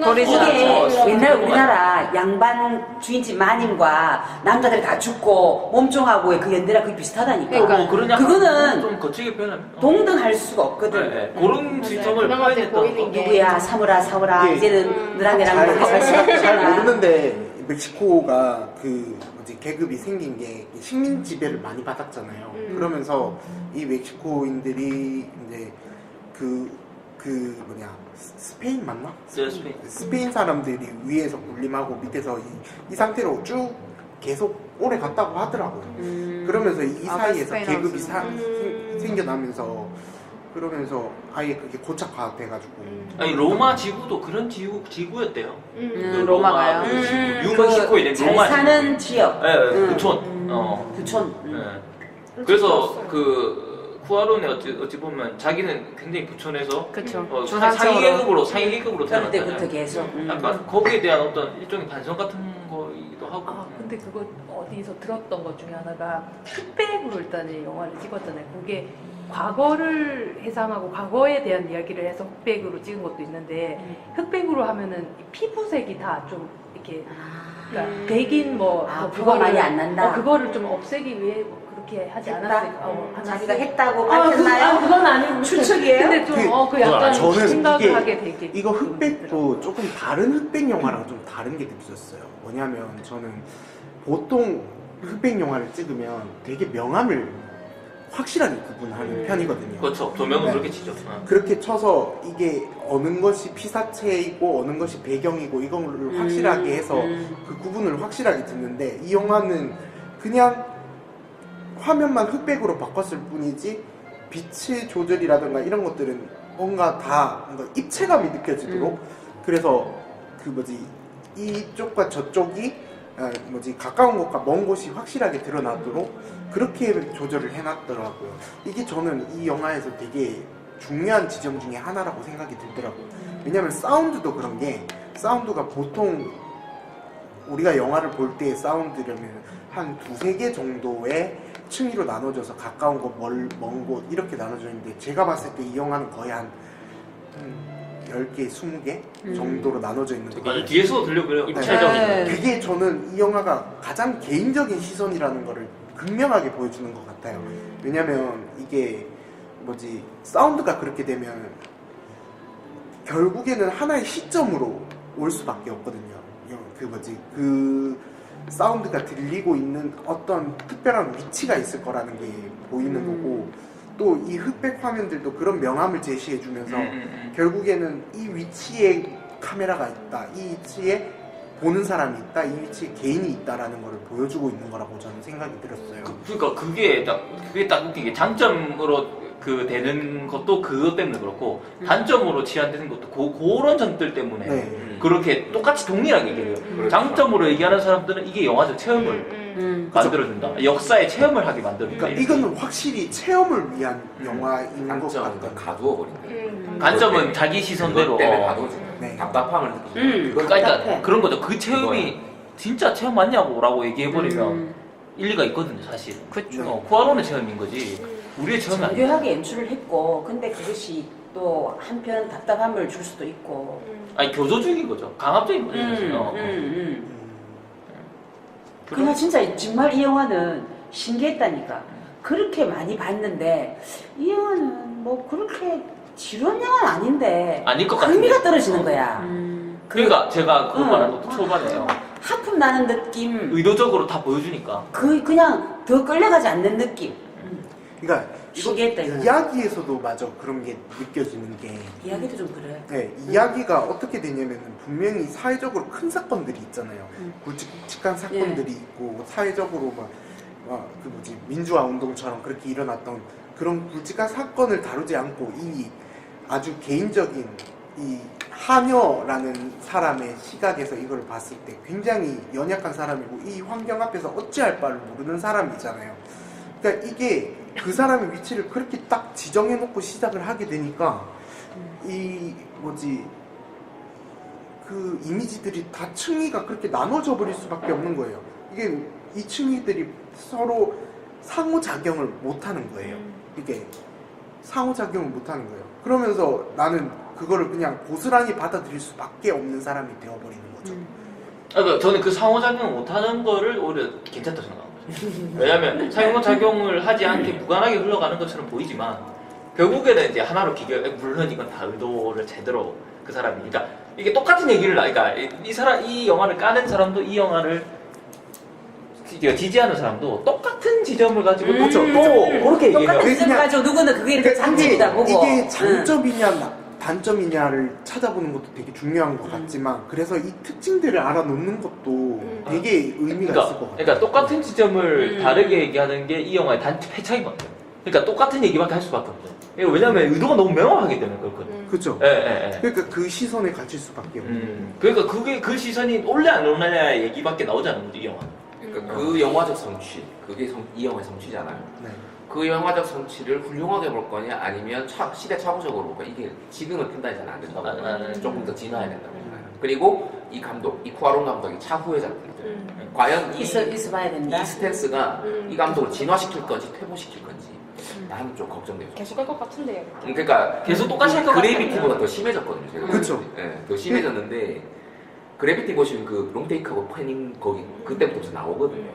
버리지 이게 않죠. 옛날 우리나라 양반 주인집 마님과 남자들이 다 죽고 몸종하고의 그 연대랑 그게 비슷하다니까. 그러니까 그런 약간 그거는 좀 거칠게 표현하면 동등할 수가 없거든. 그런 지점을 그나마한테 표현했던 보이는 거. 게 누구야 사무라 이게 이제는 너랑 내랑 살 수밖에 잘 없구나. 모르는데 멕시코가 그 뭐지 계급이 생긴 게 식민 지배를 많이 받았잖아요. 그러면서 이 멕시코인들이 이제 스페인 맞나? 네, 스페인. 스페인 사람들이 위에서 군림하고 밑에서 이 상태로 쭉 계속 오래 갔다고 하더라고요. 그러면서 이 사이에서 스페인 계급이 하우스. 생겨나면서 그러면서 아예 그게 고착화돼가지고 아니 로마 지구도 그런 지구였대요. 그 로마가요? 그 지구. 유멕시코에 있는 잘 로마 사는 지역. 지구. 예, 그촌. 부촌. 예. 그래서 그 쿠아론에 어찌 보면 자기는 굉장히 부촌에서 그쵸. 상위 계급으로 그럴 때부터 태어났잖아요. 계속. 약간 거기에 대한 어떤 일종의 반성 같은 거이기도 하고. 근데 그거 어디서 들었던 것 중에 하나가 흑백으로 일단은 영화를 찍었잖아요. 그게 과거를 해상하고 과거에 대한 이야기를 해서 흑백으로 찍은 것도 있는데 흑백으로 하면은 이 피부색이 다 좀 이렇게 그러니까 백인 그거 많이 안 난다. 그거를 좀 없애기 위해 뭐 그렇게 하지 않았을까? 자기가 했다고 밝혔나요? 그건 아니고 추측이에요? 근데 좀 그 약간 저는 생각을 하게 되게 이거 흑백도 조금 다른 흑백 영화랑 좀 다른 게 느껴졌어요. 뭐냐면 저는 보통 흑백 영화를 찍으면 되게 명암을 확실하게 구분하는 편이거든요. 그렇죠. 조명은 네. 그렇게 치죠. 그렇게 쳐서 이게 어느 것이 피사체이고 어느 것이 배경이고 이거를 확실하게 해서 그 구분을 확실하게 듣는데 이 영화는 그냥 화면만 흑백으로 바꿨을 뿐이지 빛의 조절이라든가 이런 것들은 뭔가 다 뭔가 입체감이 느껴지도록 그래서 그 뭐지 이쪽과 저쪽이 가까운 곳과 먼 곳이 확실하게 드러나도록 그렇게 조절을 해놨더라고요. 이게 저는 이 영화에서 되게 중요한 지점 중에 하나라고 생각이 들더라고요. 왜냐면 사운드도 그런 게 사운드가 보통 우리가 영화를 볼 때의 사운드려면 한 2-3개 정도의 층위로 나눠져서 가까운 곳, 먼 곳 이렇게 나눠져 있는데 제가 봤을 때 이 영화는 거의 한 10개, 20개 정도로 나눠져 있는 것 같아요. 뒤에서 들려그래요. 입체적인. 네. 그게 저는 이 영화가 가장 개인적인 시선이라는 거를 극명하게 보여주는 것 같아요. 왜냐면 이게 뭐지 사운드가 그렇게 되면 결국에는 하나의 시점으로 올 수밖에 없거든요. 그 사운드가 들리고 있는 어떤 특별한 위치가 있을 거라는 게 보이는 거고 또 이 흑백 화면들도 그런 명암을 제시해 주면서 결국에는 이 위치에 카메라가 있다, 이 위치에 보는 사람이 있다, 이 위치에 개인이 있다라는 걸 보여주고 있는 거라고 저는 생각이 들었어요. 그러니까 그게 딱 웃긴 게 장점으로 그 되는 것도 그것 때문에 그렇고 단점으로 치환되는 것도 그런 점들 때문에 네. 그렇게 똑같이 동일하게 얘기해요. 그렇죠. 장점으로 얘기하는 사람들은 이게 영화적 체험을 만들어준다. 역사의 체험을 하게 만들어준다. 그러니까 이거는 확실히 체험을 위한 영화인 것 단점은 같아요. 가두어 버린다. 단점은 자기 시선대로 때문에 가두어진다. 네. 답답함을 느끼죠. 그러니까 그런 거죠. 그 체험이 진짜 체험 맞냐고라고 얘기해버리면 일리가 있거든요, 사실. 그쵸. 쿠아론의 체험인 거지. 우리의 체험이 아니야. 정교하게 연출을 했고 근데 그것이 또 한편 답답함을 줄 수도 있고 아니 교조적인 거죠. 강압적인 거죠. 사실. 그냥 진짜 정말 이 영화는 신기했다니까. 그렇게 많이 봤는데 이 영화는 뭐 그렇게 지루한 영화는 아닌데 아닐 것 같은데. 흥미가 떨어지는 거야. 그러니까 제가 그거 말한 것도 초반에요. 하품 나는 느낌. 의도적으로 다 보여주니까. 그냥 더 끌려가지 않는 느낌. 그러니까 이거 신기했다 이거. 이야기에서도 맞아 그런 게 느껴지는 게 이야기도 좀 그래. 네, 이야기가 어떻게 되냐면은 분명히 사회적으로 큰 사건들이 있잖아요. 굵직굵직한 사건들이 있고 사회적으로 그 뭐지 민주화 운동처럼 그렇게 일어났던 그런 굵직한 사건을 다루지 않고 이 아주 개인적인 이 하녀라는 사람의 시각에서 이걸 봤을 때 굉장히 연약한 사람이고 이 환경 앞에서 어찌할 바를 모르는 사람이잖아요. 그러니까 이게 그 사람의 위치를 그렇게 딱 지정해 놓고 시작을 하게 되니까 이 뭐지 그 이미지들이 다 층위가 그렇게 나눠져 버릴 수밖에 없는 거예요. 이게 이 층위들이 서로 상호작용을 못하는 거예요. 이게 상호작용을 못하는 거예요. 그러면서 나는 그거를 그냥 고스란히 받아들일 수밖에 없는 사람이 되어버리는 거죠. 그러니까 저는 그 상호작용을 못하는 거를 오히려 괜찮다고 생각합니다. 왜냐면 상호작용을 하지 않게 무관하게 흘러가는 것처럼 보이지만 결국에는 이제 하나로 물론 이건 다 의도를 제대로 그 사람이 그러니까 이게 똑같은 얘기를 그러니까 이 영화를 까는 사람도 이 영화를 지지하는 사람도 똑같은 지점을 가지고 또 그렇게 얘기해요. 똑같은 지점 가지고 누구는 그게 더 장점이다 보고 이게 장점이냐 단점이냐를 찾아보는 것도 되게 중요한 것 같지만 그래서 이 특징들을 알아놓는 것도 되게 의미가 있을 것 같아요. 그러니까 똑같은 지점을 다르게 얘기하는 게 이 영화의 해차인 것 같아요. 그러니까 똑같은 얘기밖에 할 수밖에 없어요. 왜냐면 의도가 너무 명확하기 때문에 그렇거든요. 그렇죠. 예. 그러니까 그 시선에 갇힐 수밖에 없는. 그러니까 그게 그 시선이 올래 안 올래의 얘기밖에 나오지 않는 거죠, 이 영화. 그러니까 그 영화적 성취, 그게 이 영화의 성취잖아요. 네. 그 영화적 성취를 훌륭하게 볼 거냐 아니면 시대착오적으로 볼까? 이게 지금은 판단이 잘 안 된다고 조금 더 진화해야 된다고 생각해요. 그리고 이 감독, 이 쿠아론 감독이 차후의 작품이죠. 과연 있어 봐야 된다. 이 스탠스가 이 감독을 진화시킬 건지 퇴보시킬 건지 나는 좀 걱정돼요. 계속 할 것 같은데요. 그러니까 계속 똑같이 할 것 같아요. 그래비티보다 더 심해졌거든요. 제가. 그쵸. 예, 더 심해졌는데 그래비티 보시면 그 롱테이크하고 패닝 거기 그때부터 나오거든요.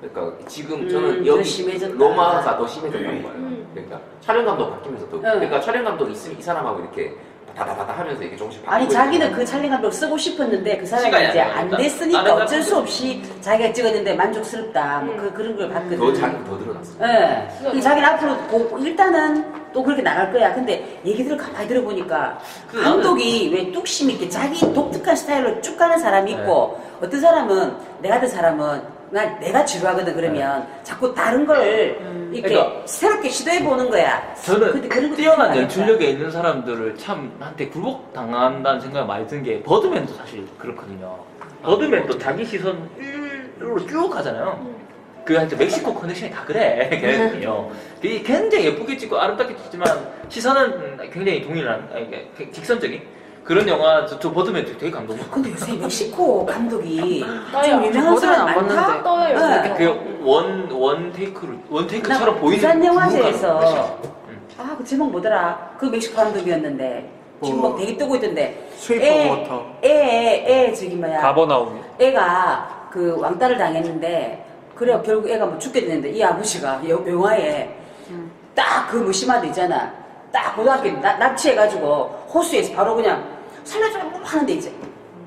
그러니까 지금 저는 더 여기 심해졌다. 로마가 더 심해졌다는 거예요. 그러니까 촬영 감독 바뀌면서 또 그러니까 촬영 감독이 있으면 이 사람하고 이렇게 다다다다 하면서 이게 조금씩 아니 바뀌고 자기는 있거든요. 그 촬영 감독 쓰고 싶었는데 그 사람이 시간이 이제 안 안 나니까. 됐으니까 다른 어쩔 수 감독이- 없이 자기가 찍었는데 만족스럽다 뭐 그런 걸 봤거든. 더 자기 더 늘어났어요. 예. 그 자기는 앞으로 일단은 또 그렇게 나갈 거야. 근데 얘기들을 가만히 들어보니까 감독이 왜 뚝심 있게 자기 독특한 스타일로 쭉 가는 사람이 있고 어떤 사람은 내가 같은 사람은 내가 지루하거든 그러면 자꾸 다른 걸 이렇게 그러니까 새롭게 시도해 보는 거야. 저는 근데 그런 것도 뛰어난 필요하니까. 연출력에 있는 사람들을 참 한테 굴복당한다는 생각이 많이 든 게 버드맨도 사실 그렇거든요. 버드맨도 자기 시선으로 쭉 가잖아요. 그 하여튼 멕시코 커넥션이 다 그래 걔네들이요. 굉장히 예쁘게 찍고 아름답게 찍지만 시선은 굉장히 동일한 직선적인 그런 영화. 저 버드맨 되게 감동받고. 근데 요새 멕시코 감독이 떠요. 좀 유명한 저거는 사람 안 많다. 봤는데. 떠요. 네. 그 원테이크처럼 보이는 부산 영화제에서 멕시코. 그 제목 뭐더라? 그 멕시코 감독이었는데 지금 막 되게 뜨고 있던데. 쉐이프 오브 워터. 애 저기 뭐야? 가버나움. 애가 그 왕따를 당했는데 그래 결국 애가 뭐 죽게 됐는데 이 아버지가 영화에 딱 그 무심한 데 있잖아. 딱 고등학교 납치해가지고 호수에서 바로 그냥 살려줘 하는데 이제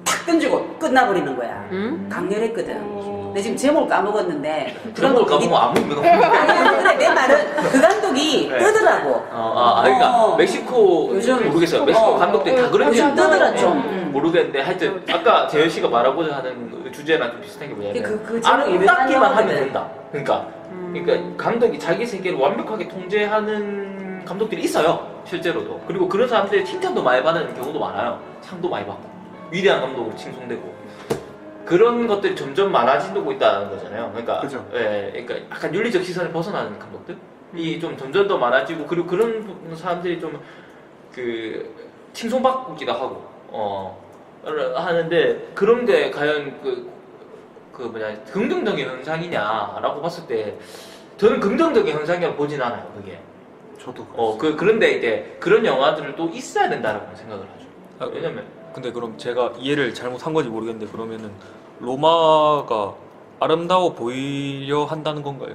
탁 던지고 끝나버리는 거야. 강렬했거든. 근데 지금 제목을 까먹었는데 그런 걸 까보면 아무 의미가 없는 아니 근데 내 말은 그 감독이 네. 뜨더라고. 그러니까 멕시코 요즘 모르겠어요. 멕시코 감독들이 다 그런지 요즘 뜨더라 좀. 모르겠는데 하여튼 아까 재현 씨가 말하고자 하는 그 주제랑 좀 비슷한 게 뭐냐면 그 제목이 유명한 아름답기만 하면 영화거든. 된다. 그러니까 감독이 자기 세계를 완벽하게 통제하는 감독들이 있어요. 실제로도. 그리고 그런 사람들이 칭찬도 많이 받는 경우도 많아요. 상도 많이 받고 위대한 감독으로 칭송되고 그런 것들이 점점 많아지고 있다는 거잖아요. 그러니까 그죠. 그러니까 약간 윤리적 시선을 벗어나는 감독들이 좀 점점 더 많아지고 그리고 그런 사람들이 좀 그 칭송받기도 하고 하는데 그런 게 과연 긍정적인 현상이냐라고 봤을 때 저는 긍정적인 현상이라고 보진 않아요. 그게. 저도 그런데 이제 그런 영화들을 또 있어야 된다라고 생각을 하죠. 왜냐면 근데 그럼 제가 이해를 잘못한 건지 모르겠는데 그러면은 로마가 아름다워 보이려 한다는 건가요?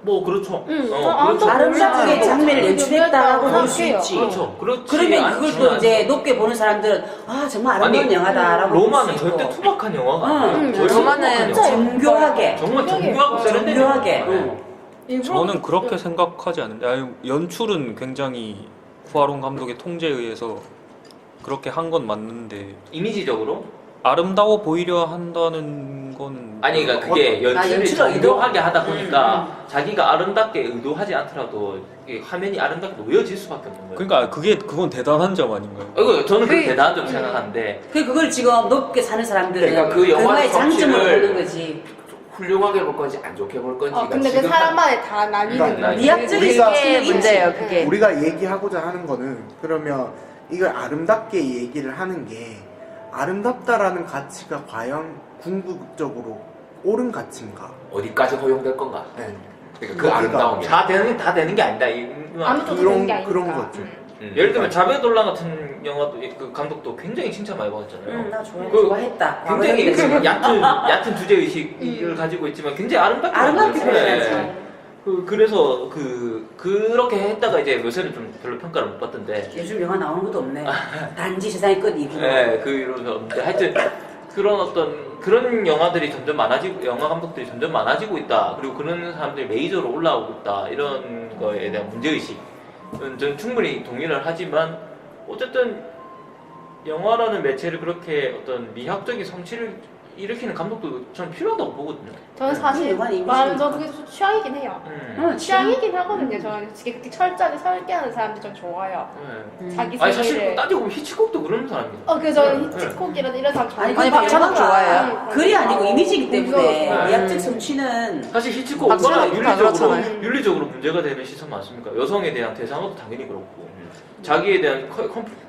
뭐 그렇죠. 그렇죠. 아름답게 장면을 연출했다라고 볼 수 생각해요. 있지. 그렇죠. 그렇지. 그러면 그걸 또 않지만 이제 높게 보는 사람들은 정말 아름다운 영화다라고 로마는 볼 수 있고. 절대 투박한 영화가 아니에요. 절대 로마는 투박한 영화. 정교하게 정말 정교하고 세련된 정교하게. 영화예요. 저는 그렇게 생각하지 않는데 연출은 굉장히 쿠아론 감독의 통제에 의해서 그렇게 한 건 맞는데 이미지적으로 아름다워 보이려 한다는 건 그러니까 그게 연출을 연출을 정교하게 하다 보니까 자기가 아름답게 의도하지 않더라도 이게 화면이 아름답게 놓여질 수밖에 없는 거예요. 그러니까 그건 대단한 점 아닌가요? 저는 그게 대단한 점 생각하는데 그걸 지금 높게 사는 사람들은 그러니까 그 영화의 장점을 성취를 보는 거지. 훌륭하게 볼 건지 안 좋게 볼 건지가 근데 그 지금 사람만의 다 나뉘는 그러니까 거지. 미학적인 우리가 그게 문제예요. 그게. 우리가 얘기하고자 하는 거는 그러면 이걸 아름답게 얘기를 하는 게 아름답다라는 가치가 과연 궁극적으로 옳은 가치인가? 어디까지 허용될 건가? 네. 그러니까 그 아름다움이 다 되는 게 아니다. 아무것도 되는 게 그런 아니니까. 거죠. 예를 들면 자베돌라 같은 영화도 그 감독도 굉장히 칭찬 많이 받았잖아요. 나 그 좋아했다. 굉장히 과거에 얕은 주제 의식을 가지고 있지만 굉장히 아름답게 아름답게 만들었어요. 표현하지. 그래서 그렇게 했다가 이제 요새는 좀 별로 평가를 못 받던데. 요즘 영화 나오는 것도 없네. 단지 세상의 끝 이기고. 네, 이러는데 하여튼 그런 영화들이 점점 많아지고 영화 감독들이 점점 많아지고 있다. 그리고 그런 사람들이 메이저로 올라오고 있다. 이런 거에 대한 문제 의식. 저는 충분히 동의를 하지만 어쨌든 영화라는 매체를 그렇게 어떤 미학적인 성취를 일으키는 감독도 저는 필요하다고 보거든요. 저는 사실 영화는 이미지니까. 말은 저도 그게 좀 취향이긴 해요. 취향이긴 하거든요. 저는 그렇게 철저하게 설계하는 사람들 좀 좋아요. 자기 아니 사실 세계를. 따지고 보면 히치콕도 그런 사람이에요. 그래서 저는 히치콕이라든 이런 사람 좋아해요. 아니, 박찬욱 좋아해요. 글이 아니고 이미지이기 때문에 네. 미학적 성취는 사실 히치콕 박찬욱 얼마나 다 그렇잖아요. 윤리적으로 문제가 되는 시선 많습니까? 여성에 대한 대상어도 당연히 그렇고 자기에 대한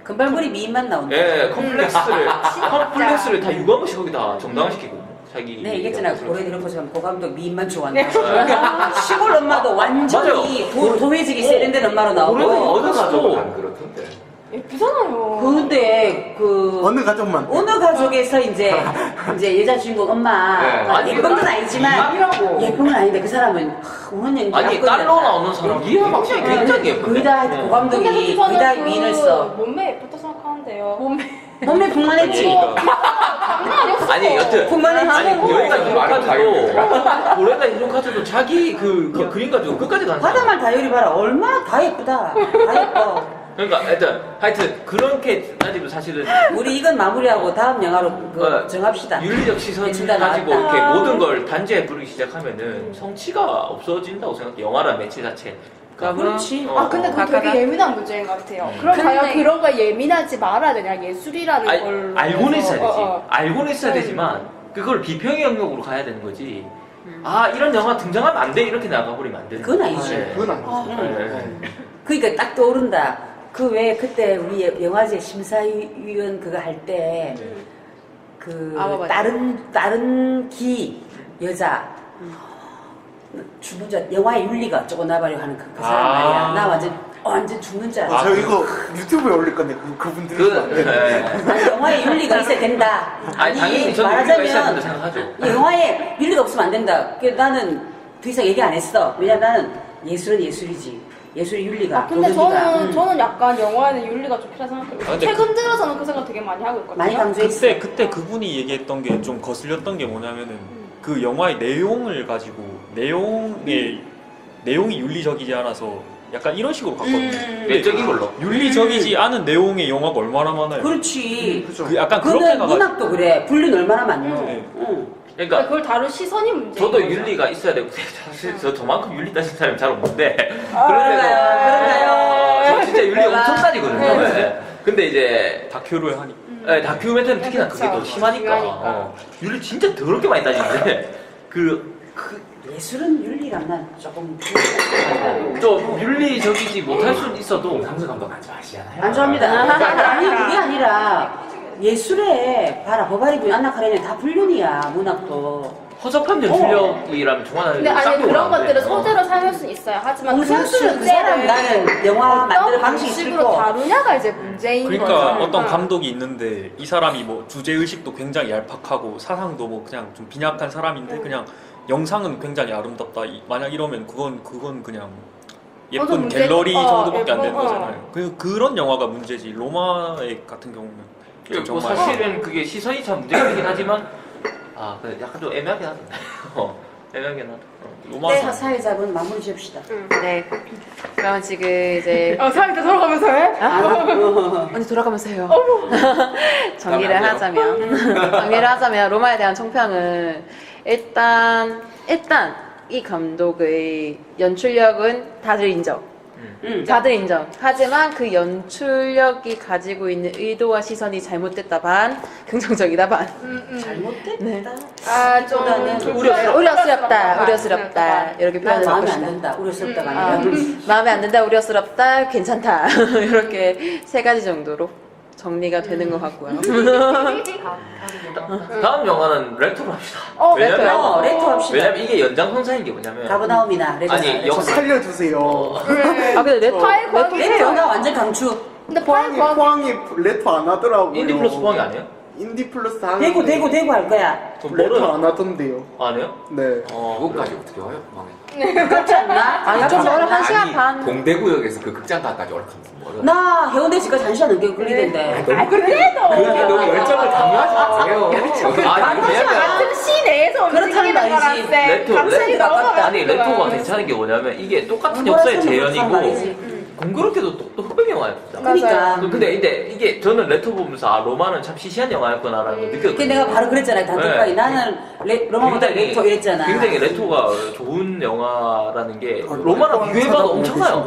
금발머리 미인만 나온다. 컴플렉스를 다 유감없이 거기다 정당화시키거든요. 자기. 네, 얘기했잖아. 고래들 보시면 그 감독 미인만 좋아한다. 시골 엄마도 완전히 도회직이 세련된 엄마로 나오고. 어느 가족은 안 그렇던데. 예쁘잖아요. 근데 어느 가족만 어느 가족에서 이제 여자 주인공 엄마 네. 예쁜 건 아니지만 이라고. 예쁜 건 아닌데 그 사람은 우는 연기 아니 딸로 나오는 사람 이해가 막 굉장히 예쁜데. 거의 다 그 감독이 거의 다 미인을 써. 몸매 예쁘다 생각하는데요. 몸매 풍만했지. 아니 여튼 풍만했지. 여기가 말은 인종카드도 고래가 인종카드도 자기 그 그림 가지고 끝까지 가는 바다만 다이어리 봐라. 얼마나 다 예쁘다. 다 예뻐. 그러니까 하여튼 그렇게 따지면 사실은 우리 이건 마무리하고 다음 영화로 정합시다. 윤리적 시선 대충 다 가지고 나왔다. 이렇게 모든 걸 단죄해 부르기 시작하면은 성취가 없어진다고 생각해. 영화란 매체 자체. 그렇지. 아 근데 그거 되게 예민한 문제인 것 같아요. 그럼 과연 그런 거 예민하지 말아야 되냐? 예술이라는 걸로 알고는 해서. 있어야 되지. 알고는 있어야 되지만 그걸 비평의 영역으로 가야 되는 거지. 아 이런 영화 등장하면 안 돼 이렇게 나가버리면 안 되는 그건 거야. 아니지. 네. 그건 아니지. 네. 그러니까 딱 떠오른다. 그 왜 그때 우리 영화제 심사위원 그거 할 때 그 아, 맞아. 다른 기 여자 죽는 줄 영화의 윤리가 어쩌고 나발이고 하는 그 사람 말이야. 나 완전 죽는 줄 알았어. 저 이거 유튜브에 올릴 건데 그분 들으시면 안 돼요. 아니, 영화에 윤리가 있어야 된다. 아니 당연히 저는 윤리가 있어야 된다 생각하죠. 이 영화에 윤리가 없으면 안 된다. 그래서 나는 더 이상 얘기 안 했어. 왜냐면 나는 예술은 예술이지. 예술의 윤리가. 아 근데 도덕이가. 저는 약간 영화에는 윤리가 좀 필요하다 생각해요. 아, 근데 최근 들어서는 그 생각 되게 많이 하고 있거든요. 많이 강조했어. 그때 그분이 얘기했던 게 좀 거슬렸던 게 뭐냐면은 그 영화의 내용을 가지고 내용이 윤리적이지 않아서 약간 이런 식으로 갔거든요. 근데 외적인 걸로. 윤리적이지 않은 내용의 영화가 얼마나 많아요. 그렇지. 그렇죠. 그 약간 그렇게 그거는 가가지고 문학도 그래. 분류는 얼마나 많노. 네. 응. 그러니까 그걸 다룰 시선이 문제. 저도 윤리가 있어야 되고 사실 저만큼 윤리 따지는 사람이 잘 없는데 그런가요? 저 진짜 윤리 내가? 엄청 따지거든요. 네. 네. 근데 이제 다큐를 하니 다큐멘터리는 특히나 그게 더 그쵸. 심하니까 심하니까. 윤리 진짜 더럽게 많이 따지는데 예술은 윤리랑 난 조금 좀 윤리적이지 못할 수는 있어도 강수 감독 안 좋아하시잖아요. 안 좋아합니다. 아니 그게 아니라 예술에 봐라 버바리브 안나카레는 다 불륜이야 문학도. 허접한 연출력이라면 중환하는 근데 아니 그런 것들을 소재로 사용할 수 있어요. 하지만 그 공산술 그 사람 문제를 나는 영화 만드는 어떤 방식이 방식으로 싫고. 다루냐가 이제 문제인 그러니까 거죠. 어떤 감독이 있는데 이 사람이 뭐 주제 의식도 굉장히 얄팍하고 사상도 뭐 그냥 좀 빈약한 사람인데 그냥 영상은 굉장히 아름답다. 만약 이러면 그건 그냥 예쁜 문제- 갤러리 정도밖에 안 예쁜, 되는 거잖아요. 그런 영화가 문제지. 로마의 같은 경우는 뭐 정말 사실은 그게 시선이 참 문제가 되긴 하지만 근데 약간 좀 애매하긴 하다. 애매하긴 하다. 로마 네, 사회자분 마무리 지읍시다. 네. 그럼 지금 이제 사회자 돌아가면서 해? 언니 돌아가면서 해요. 정리를 하자면 로마에 대한 총평은 일단 이 감독의 연출력은 다들 인정. 다들 인정. 하지만 그 연출력이 가지고 있는 의도와 시선이 잘못됐다 반, 긍정적이다 반. 잘못됐다. 네. 좀 우려스럽다. 이렇게 난 표현을 마음에 바꿔 안 싶다. 든다. 우려스럽다가 아니라. 마음에 안 든다, 우려스럽다, 괜찮다. 이렇게 세 가지 정도로 정리가 되는 것 같고요. 다음 영화는 레토로 합시다. 레토요? 레토 합시다. 왜냐면 이게 연장선상인 게 뭐냐면 가버나움이나 레토. 아니, 저 영- 살려주세요. 아, 근데 레토 레토 나 완전 강추. 근데 포항이 레토 안 하더라고요. 인디 플러스 포항이 아니에요? 인디 플러스 하는데 대구 할 거야. 레토 안 하던데요. 안 해요? 네. 그것까지 어떻게 와요? 포항에. 그렇지 않나? 아니, 좀 멀어, 1시간 반. 동대구역에서 그 극장가까지 올라가면서 멀어. 나 해운대시까지 1시간 넘게 걸리던데. 그렇게 너무 열정을 강요하지 마세요. 아니 왜냐면 같은 시내에서 그렇다는 움직이는 말이지. 거라는데 감성이 너무 아니 레토가 괜찮은 게 뭐냐면 이게 똑같은 역사의 재현이고 공교롭게도 또 흑백 영화였다. 그러니까. 근데 이게 저는 레토 보면서 로마는 참 시시한 영화였구나라는 걸 느꼈거든요. 그 내가 바로 그랬잖아요. 단톡방에 네. 나는 로마보다 레토 이랬잖아. 굉장히 레토가 좋은 영화라는 게 로마랑 비교해봐도 엄청나요.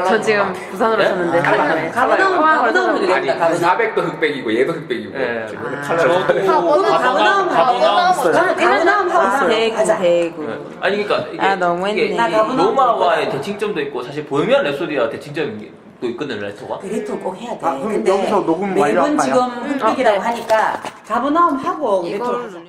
저 지금 부산으로 네? 샀는데. 가버나움 아니 되겠다. 가버나움. 400도 흑백이고 얘도 흑백이고. 네. 칼라를 가버나움 하고 가자. 대구. 아니 그러니까 이게, 아, 너무했네. 이게 나 가보나 로마와의 대칭점도 있고 사실 보헤미안 랩소디와 대칭점도 있거든요 레토가. 레토 꼭 해야 돼. 아, 그럼 근데 여기서 녹음 매번 완료할까요? 지금 흑백이라고 하니까 가버나움 하고 레토 이걸 하자. 누르면